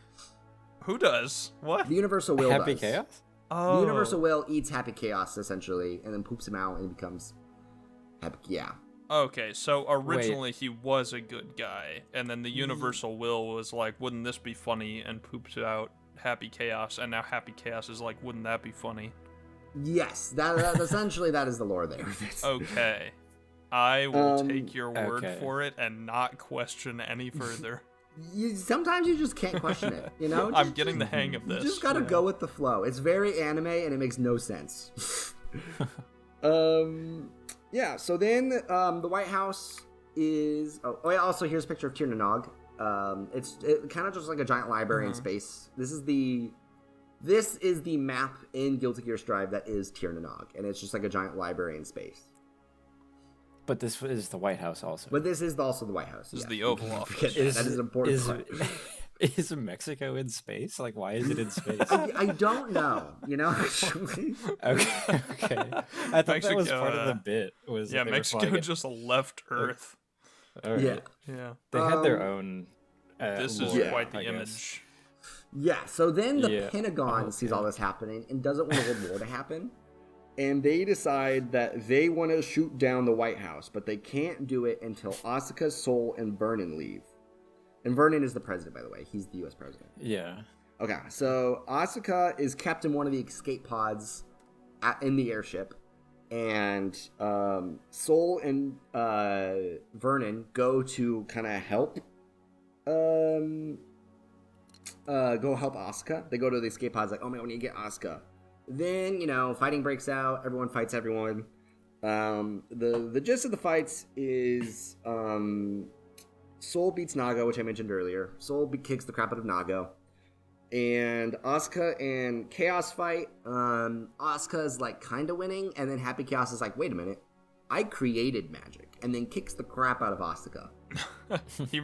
Who does? What? The Universal Will Happy does. Chaos? Oh. The Universal Will eats Happy Chaos essentially, and then poops him out, and he becomes Happy. Yeah. Okay, so originally he was a good guy, and then the Universal Will was like, wouldn't this be funny, and poops out Happy Chaos, and now Happy Chaos is like, wouldn't that be funny? Yes, that essentially that is the lore there. Okay. I will Um, take your word okay. for it and not question any further. Sometimes you just can't question it, I'm getting the hang of You this. just gotta go with the flow. It's very anime and it makes no sense. Yeah, so then the White House is... Oh, yeah, also here's a picture of Tir Nanog. It's kind of just like a giant library in space. This is the map in Guilty Gear Strive that is Tir Nanog, and it's just like a giant library in space. But this is the White House also. But this is also the White House. This is yeah. the Oval Office. That is an important part. Is Mexico in space? Like, why is it in space? I don't know, actually. Okay. I thought that was part of the bit. Was Yeah, that they were Mexico flying it. just left Earth. All right. Yeah. Yeah. They had their own. This lore, is quite the I guess. image. Yeah, so then the Pentagon sees all this happening and doesn't want a world war to happen. And they decide that they want to shoot down the White House, but they can't do it until Asuka, Soul, and Vernon leave. And Vernon is the president, by the way. He's the U.S. president. Yeah. Okay, so Asuka is kept in one of the escape pods in the airship. And Soul and Vernon go to kind of help Asuka. They go to the escape pods like, oh man, we need to get Asuka. Then, fighting breaks out. Everyone fights everyone. The gist of the fights is Soul beats Nago, which I mentioned earlier. Soul kicks the crap out of Nago. And Asuka and Chaos fight. Asuka's like kind of winning. And then Happy Chaos is like, wait a minute. I created magic. And then kicks the crap out of Asuka. he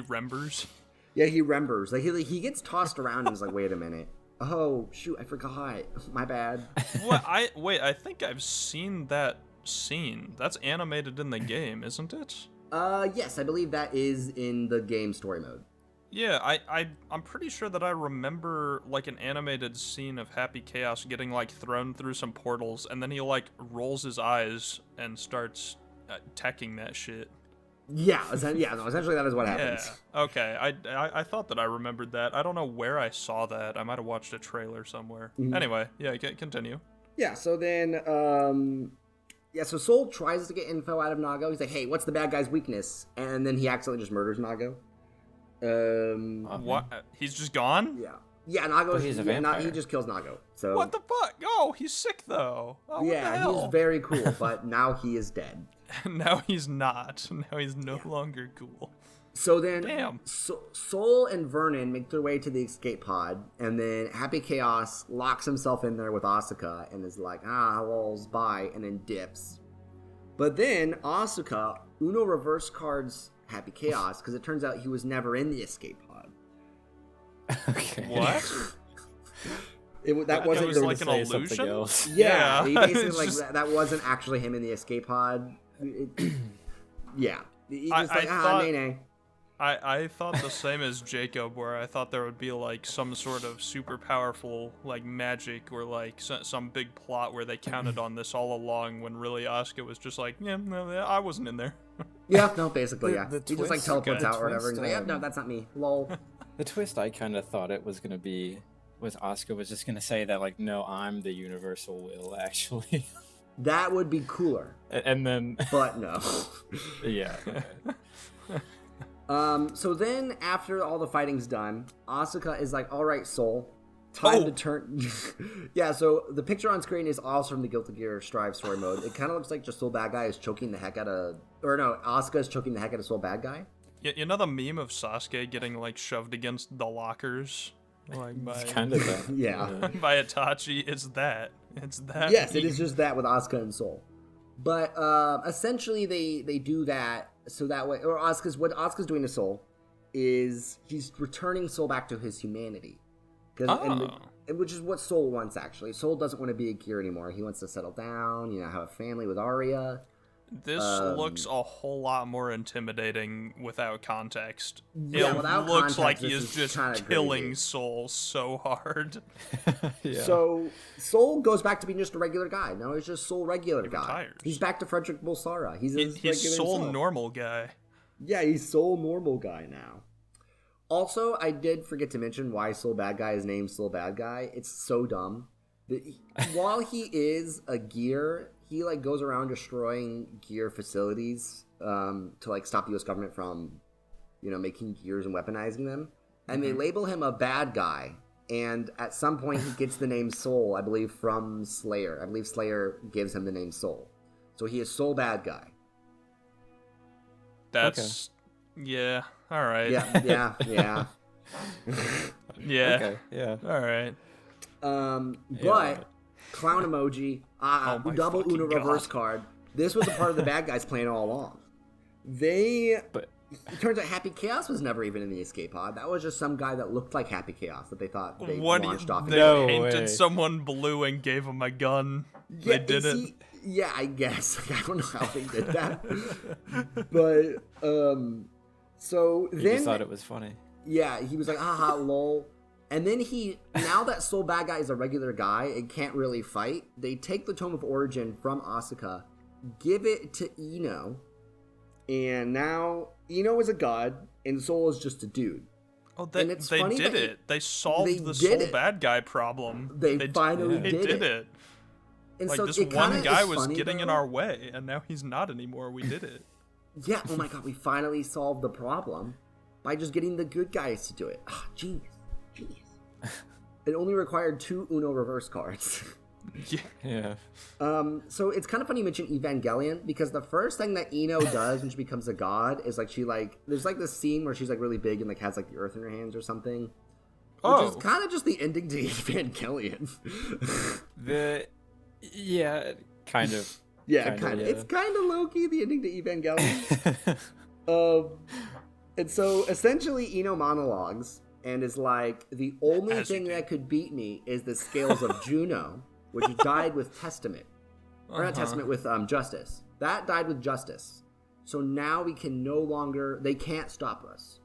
remembers. Yeah, he remembers. Like he gets tossed around and is like, wait a minute. Oh, shoot, I forgot. My bad. I think I've seen that scene. That's animated in the game, isn't it? Yes, I believe that is in the game story mode. Yeah, I'm pretty sure that I remember, like, an animated scene of Happy Chaos getting, like, thrown through some portals, and then he, like, rolls his eyes and starts teching that shit. Yeah, essentially that is what happens. Yeah, okay. I thought that I remembered that. I don't know where I saw that. I might have watched a trailer somewhere. Mm-hmm. Anyway, yeah, continue. Yeah, so then, so Soul tries to get info out of Nago. He's like, hey, what's the bad guy's weakness? And then he accidentally just murders Nago. What? He's just gone? Yeah. Yeah, Nago. He's a vampire. He just kills Nago. So what the fuck? Oh, he's sick though. Oh, yeah, he's very cool, but now he is dead. Now he's not. Now he's no longer cool. So then, damn. Soul and Vernon make their way to the escape pod, and then Happy Chaos locks himself in there with Asuka and is like, lol's bye, and then dips. But then Asuka Uno reverse cards Happy Chaos because it turns out he was never in the escape pod. Okay. What? That wasn't was like an illusion. Yeah, he basically that wasn't actually him in the escape pod. Yeah, he just nay. I thought the same as Jacob, where I thought there would be like some sort of super powerful like magic or like some big plot where they counted on this all along, when really Asuka was just like, yeah, no, I wasn't in there. Yeah, no, basically, yeah. The he just like teleports out or whatever, and he's like, yeah, no, that's not me. Lol. The twist I kind of thought it was gonna be was Asuka was just gonna say that like, no, I'm the universal will actually. That would be cooler. And then, but no. Yeah. So then, after all the fighting's done, Asuka is like, all right, Soul, time to turn... Yeah, so the picture on screen is also from the Guilty Gear Strive story mode. It kind of looks like just Soul Bad Guy is choking the heck out of... Or no, Asuka is choking the heck out of Soul Bad Guy. You know the meme of Sasuke getting, like, shoved against the lockers? Like, by... It's kind of that. Yeah. By Itachi, it's that. It's that. Yes, it is just that with Asuka and Soul. But essentially, they do that so that way, or what Asuka's doing to Soul is he's returning Soul back to his humanity, which is what Soul wants. Actually, Soul doesn't want to be a gear anymore. He wants to settle down, have a family with Arya. This looks a whole lot more intimidating without context. Yeah, it looks like he is just killing Soul so hard. Yeah. So Soul goes back to being just a regular guy. No, he's just Soul regular guy. Retires. He's back to Frederick Bulsara. He's Soul himself. Normal guy. Yeah, he's Soul Normal guy now. Also, I did forget to mention why Soul Bad Guy is named Soul Bad Guy. It's so dumb. While he is a gear, he like goes around destroying gear facilities to like stop the U.S. government from, making gears and weaponizing them. And they label him a bad guy. And at some point, he gets the name Soul, I believe, from Slayer. I believe Slayer gives him the name Soul. So he is Soul Bad Guy. That's yeah. All right. Yeah. Yeah. Okay. Yeah. All right. But clown emoji, double Uno reverse card. This was a part of the bad guys' plan all along. It turns out Happy Chaos was never even in the escape pod. That was just some guy that looked like Happy Chaos that they thought they launched off. They painted someone blue and gave him a gun. Yeah, they did it. Yeah, I guess. I don't know how they did that. But, so he then... just thought it was funny. Yeah, he was like, haha, lol. And then now that Soul Bad Guy is a regular guy and can't really fight, they take the Tome of Origin from Asuka, give it to Ino, and now Ino is a god, and Soul is just a dude. Oh, they did it. They solved the Soul Bad Guy problem. They finally did it. And like, so this one guy was getting in our way, and now he's not anymore. We did it. Yeah, oh my god, we finally solved the problem by just getting the good guys to do it. Ah, genius. It only required 2 Uno reverse cards. Yeah. So it's kind of funny you mention Evangelion, because the first thing that Ino does when she becomes a god is there's this scene where she's like really big and like has like the earth in her hands or something. Which is kind of just the ending to Evangelion. Yeah, kind of. Yeah, kind of. It's kind of low-key the ending to Evangelion. And so essentially Ino monologues and is like, the only thing that could beat me is the scales of Juno, which died with Testament. Or not Testament, with Justice. That died with Justice. So now we can no longer, they can't stop us.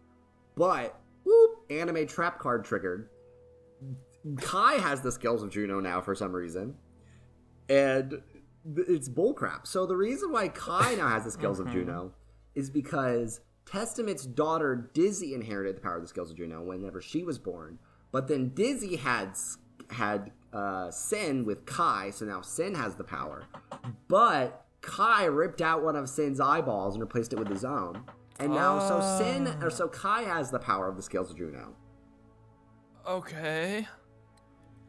But, anime trap card triggered. Kai has the scales of Juno now for some reason. And it's bullcrap. So the reason why Kai now has the scales of Juno is because Testament's daughter Dizzy inherited the power of the scales of Juno whenever she was born. But then Dizzy had Sin with Kai, so now Sin has the power. But Kai ripped out one of Sin's eyeballs and replaced it with his own. And now so Kai has the power of the scales of Juno. Okay.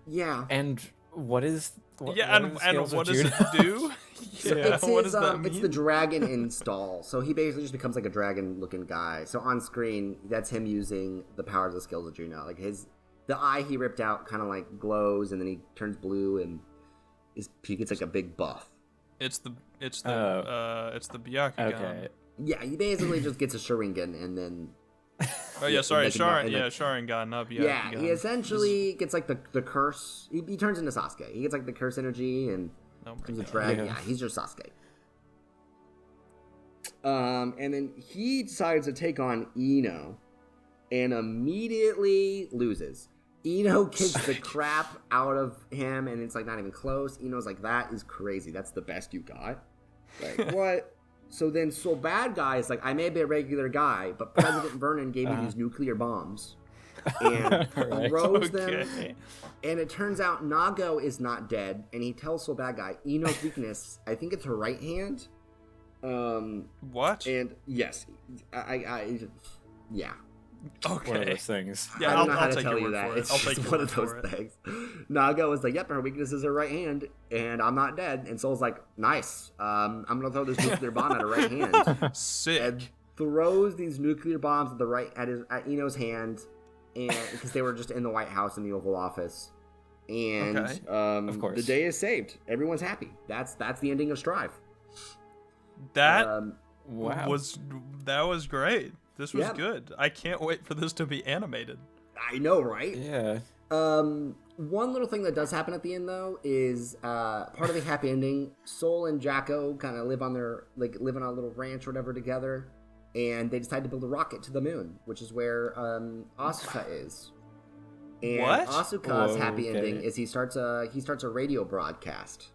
Yeah. And what is what does it do? What does that mean? It's the dragon install. So he basically just becomes like a dragon-looking guy. So on screen, that's him using the powers of the scales of Juno. Like the eye he ripped out kind of like glows, and then he turns blue, and he gets like a big buff. It's the Byakugan. Okay. Yeah, he basically just gets a Sharingan, and then. Sharingan, not Byakugan. Yeah, he essentially gets like the curse. He turns into Sasuke. He gets like the curse energy and becomes a dragon. Yeah, he's just Sasuke. And then he decides to take on Ino, and immediately loses. Ino kicks the crap out of him, and it's like not even close. Ino's like, that is crazy. That's the best you got. Like, what? So then Soul Bad Guy is like, I may be a regular guy, but President Vernon gave me these nuclear bombs. And throws them. And it turns out Nago is not dead. And he tells Soul Bad Guy, Ino's weakness, I think it's her right hand. What? And yes. Yeah. Okay. One of those things. Yeah, I don't know how to tell you that. It's just one of those things. Nago is like, yep, her weakness is her right hand, and I'm not dead. And Soul's like, nice. I'm gonna throw this nuclear bomb at her right hand. Sick. And throws these nuclear bombs at Ino's hand, and because they were just in the White House in the Oval Office. And of course, the day is saved. Everyone's happy. That's the ending of Strive. That was great. This was good. I can't wait for this to be animated. I know, right? Yeah. One little thing that does happen at the end, though, is part of the happy ending. Soul and Jacko kind of live on live on a little ranch or whatever together, and they decide to build a rocket to the moon, which is where Asuka is. And what? Asuka's happy ending is he starts a radio broadcast.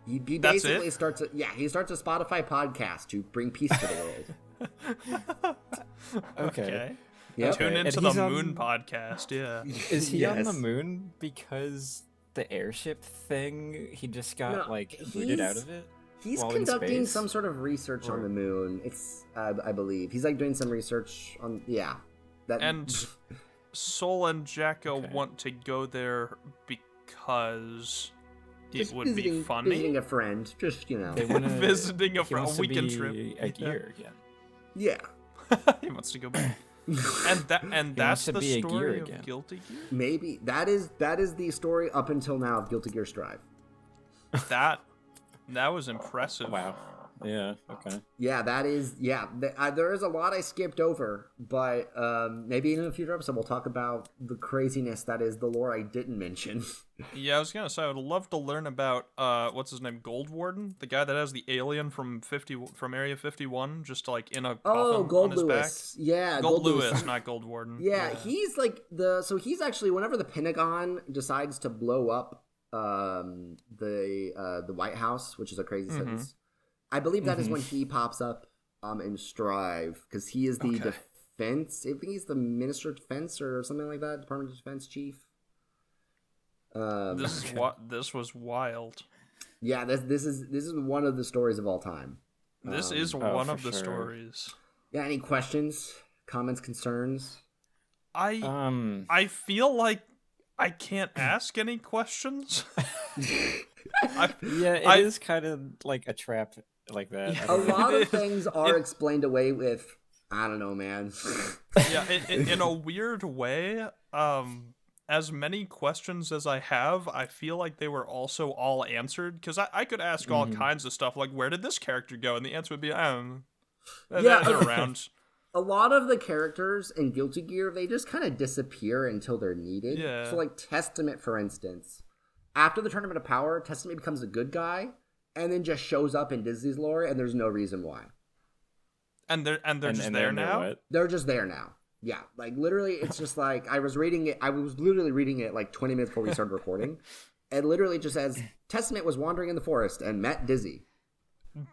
He basically starts a Spotify podcast to bring peace to the world. Okay. Yep. Tune into the Moon podcast. Yeah. Is he on the moon because the airship thing? He just got booted out of it. He's conducting some sort of research on the moon. It's I believe he's doing some research on and Soul and Jacko want to go there because. It would be funny. Visiting a friend, just visiting a friend, a weekend trip. A year again. Yeah. He wants to go back. And that's the story of Guilty Gear. Maybe that is the story up until now of Guilty Gear Strive. That was impressive. Wow. Yeah. Okay. Yeah, that is. Yeah, there is a lot I skipped over, but maybe in a future episode we'll talk about the craziness that is the lore I didn't mention. Yeah, I was gonna say I would love to learn about what's his name, Gold Warden, the guy that has the alien from Area 51, just like in a coffin Gold on his Lewis. back. Yeah, Gold Lewis, not Gold Warden. Yeah, he's like he's actually whenever the Pentagon decides to blow up the White House, which is a crazy sentence. I believe that is when he pops up in Strive, because he is the defense. I think he's the Minister of Defense or something like that, Department of Defense chief. This was wild. Yeah, this is one of the stories of all time. This is one of the stories. Yeah, any questions, comments, concerns? I feel like I can't ask any questions. It is kind of like a trap like that. A lot of things are explained away with, I don't know, man. Yeah, in a weird way, as many questions as I have, I feel like they were also all answered, because I could ask all kinds of stuff, like, where did this character go? And the answer would be, they're around. A lot of the characters in Guilty Gear, they just kind of disappear until they're needed. Yeah. So, like, Testament, for instance. After the Tournament of Power, Testament becomes a good guy, and then just shows up in Disney's lore, and there's no reason why. And they're just there now? What? They're just there now. Yeah, like, literally, it's just like, I was literally reading it, like, 20 minutes before we started recording. It literally just says, Testament was wandering in the forest and met Dizzy.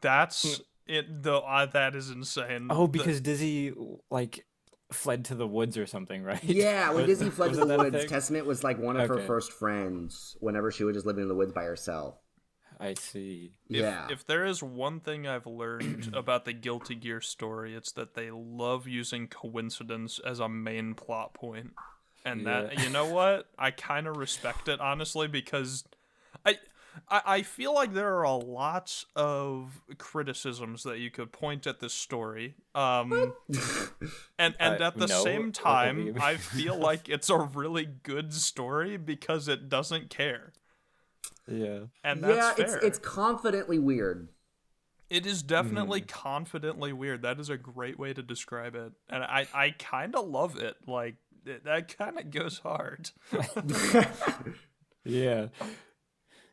That's it, though. That is insane. Oh, because Dizzy, like, fled to the woods or something, right? Yeah, when Dizzy fled to the woods, thing? Testament was, like, one of her first friends whenever she was just living in the woods by herself. I see. If there is one thing I've learned about the Guilty Gear story, it's that they love using coincidence as a main plot point. And that, you know what? I kind of respect it, honestly, because I feel like there are a lot of criticisms that you could point at this story. And at the same time, I feel like it's a really good story because it doesn't care. Yeah. And that's fair. It's confidently weird. It is definitely confidently weird. That is a great way to describe it. And I kind of love it. Like, that kind of goes hard. Yeah.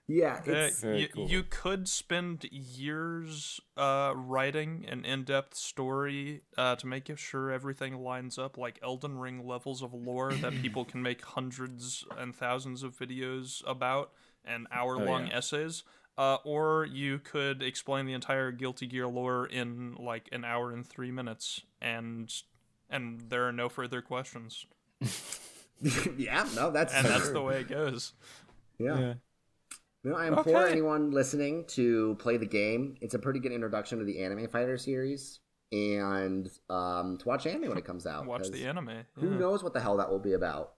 Yeah, it's very cool. You could spend years writing an in-depth story to make sure everything lines up, like Elden Ring levels of lore that people can make hundreds and thousands of videos about and hour-long essays. Or you could explain the entire Guilty Gear lore in like an hour and 3 minutes, and there are no further questions. That's the way it goes. Yeah. I implore anyone listening to play the game. It's a pretty good introduction to the Anime Fighter series, and to watch anime when it comes out. Watch the anime. Yeah. Who knows what the hell that will be about?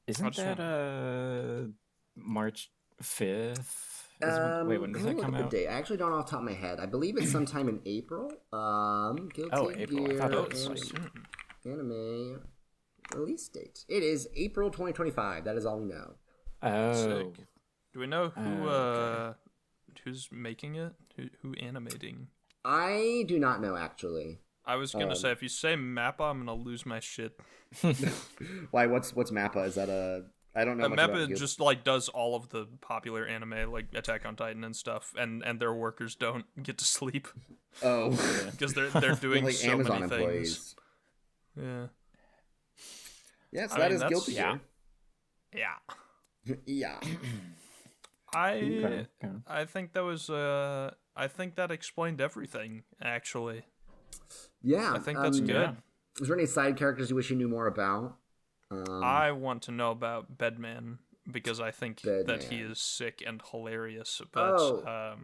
Isn't that March 5th? Wait, when does that come out? Date. I actually don't know off the top of my head. I believe it's sometime in April. Guilty April. Gear I thought it was anime release date. It is April 2025. That is all we know. Oh. Sick. Do we know who's making it? Who animating? I do not know, actually. I was gonna say, if you say Mappa, I'm gonna lose my shit. Why? What's Mappa? Is that I don't know. Mappa just like does all of the popular anime, like Attack on Titan and stuff, and their workers don't get to sleep. Oh, because they're doing like so Amazon many employees. things. Yeah. Yeah, so that is Guilty Gear. Yeah. Yeah. I think that was I think that explained everything, actually. Yeah. I think that's good. Yeah. Is there any side characters you wish you knew more about? I want to know about Bedman because I think that he is sick and hilarious, but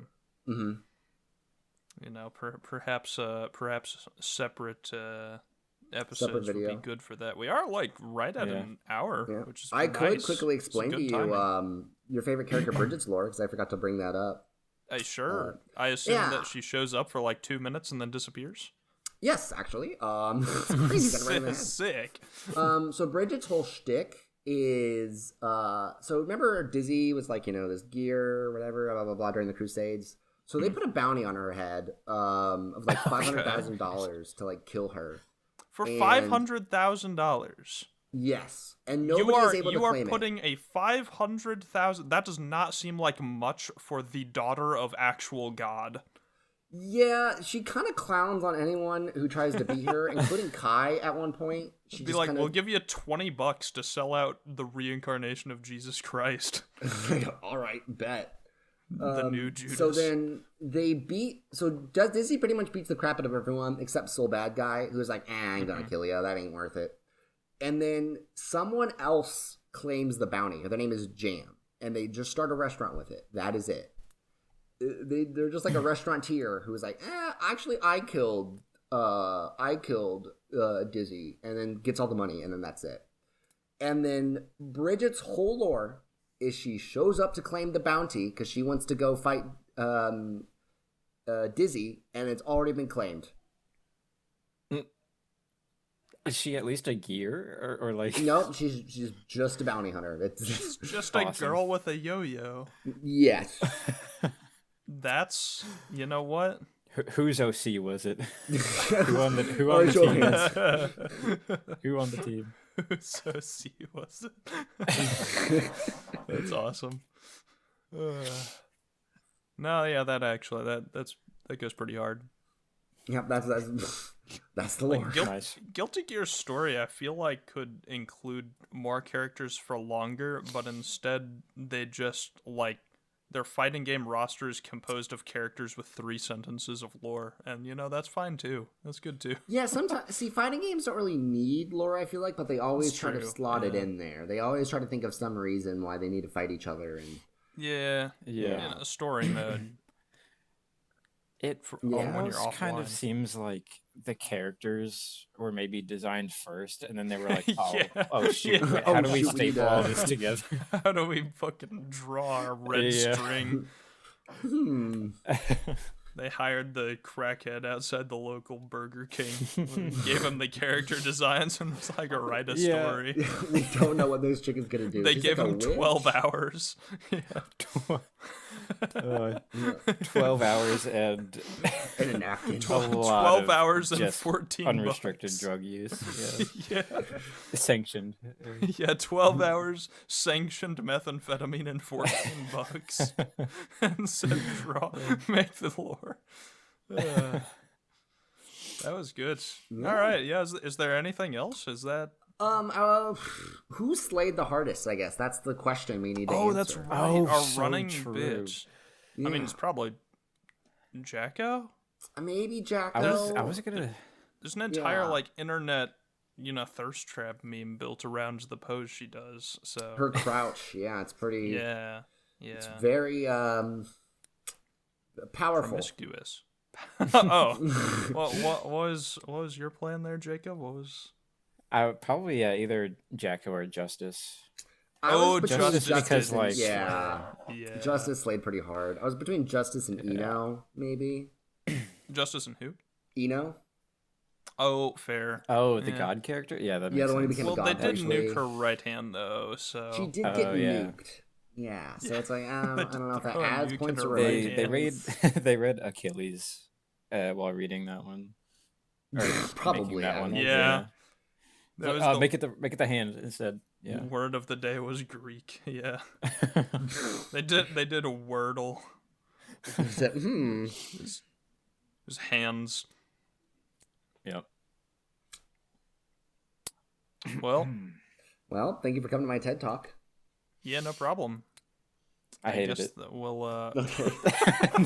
you know, perhaps separate episodes would be good for that. We are like right at an hour, which is I could nice. quickly explain to you your favorite character Bridget's lore, because I forgot to bring that up. I assume that she shows up for like 2 minutes and then disappears. Yes, actually. It's crazy that right in the head. Sick. So Bridget's whole shtick is so remember Dizzy was like, you know, this gear or whatever, blah blah blah during the Crusades. So they put a bounty on her head of like $500,000 to like kill her. For $500,000. Yes, and nobody is able to claim it. You are putting a $500,000. That does not seem like much for the daughter of actual God. Yeah, she kind of clowns on anyone who tries to beat her, including Kai at one point. She'd be like, we'll give you $20 to sell out the reincarnation of Jesus Christ. All right, bet. The new Judas. So then they beat. So Disney pretty much beats the crap out of everyone except Soul Bad Guy, who's like, I ain't gonna kill you. That ain't worth it. And then someone else claims the bounty. Their name is Jam, and they just start a restaurant with it. That is it. They're just like a restaurateur who was like, actually, I killed Dizzy, and then gets all the money, and then that's it. And then Bridget's whole lore is she shows up to claim the bounty because she wants to go fight Dizzy, and it's already been claimed. Is she at least a gear or like? No, she's just a bounty hunter. She's just awesome. A girl with a yo-yo. Yes. That's, you know what? Whose OC was it? Who on the team? Who on the team? Whose OC was it? That's awesome. No, yeah, that goes pretty hard. Yep, that's the lore. Nice. Guilty Gear's story, I feel like, could include more characters for longer, but instead they just like their fighting game roster is composed of characters with 3 sentences of lore, and that's fine too. That's good too. Yeah, sometimes fighting games don't really need lore, I feel like, but they always try to slot it in there. They always try to think of some reason why they need to fight each other, and yeah. Story mode. It almost kind of seems like the characters were maybe designed first, and then they were like, oh shoot, wait, how do we staple all this together? How do we fucking draw a red string? They hired the crackhead outside the local Burger King, gave him the character designs, and was like, write a story. We don't know what those chicken's gonna do. They gave him 12 hours. Yeah. 12 hours and a napkin. 12 hours and 14 unrestricted bucks. Drug use. Yeah. Sanctioned. Yeah, 12 hours sanctioned methamphetamine and 14 bucks. And said, make the lore. That was good. Yeah. All right. Yeah. Is there anything else? Is that? Who slayed the hardest? I guess that's the question we need to answer. Oh, that's right. Our so running true. bitch. Yeah. I mean, it's probably Jacko. Maybe Jacko. I was gonna. There's an entire internet, thirst trap meme built around the pose she does. So her crouch, it's pretty. Yeah. It's very powerful. Promiscuous. Oh, what was your plan there, Jacob? What was? I would probably either Jacko or Justice. Justice because Justice slayed pretty hard. I was between Justice and Eno, maybe. Justice and who? Eno. Oh, fair. Oh, the God character? Yeah, that makes the one who sense. became a god. They did nuke her right hand though, so she did get nuked. Yeah, so it's like I don't know if that adds points or they read Achilles while reading that one. Or probably that one. Yeah. So, make it the hand instead. Yeah. Word of the day was Greek. Yeah. They did a Wordle. It was hands. Yep. Well, thank you for coming to my TED Talk. Yeah, no problem. I hated it. We'll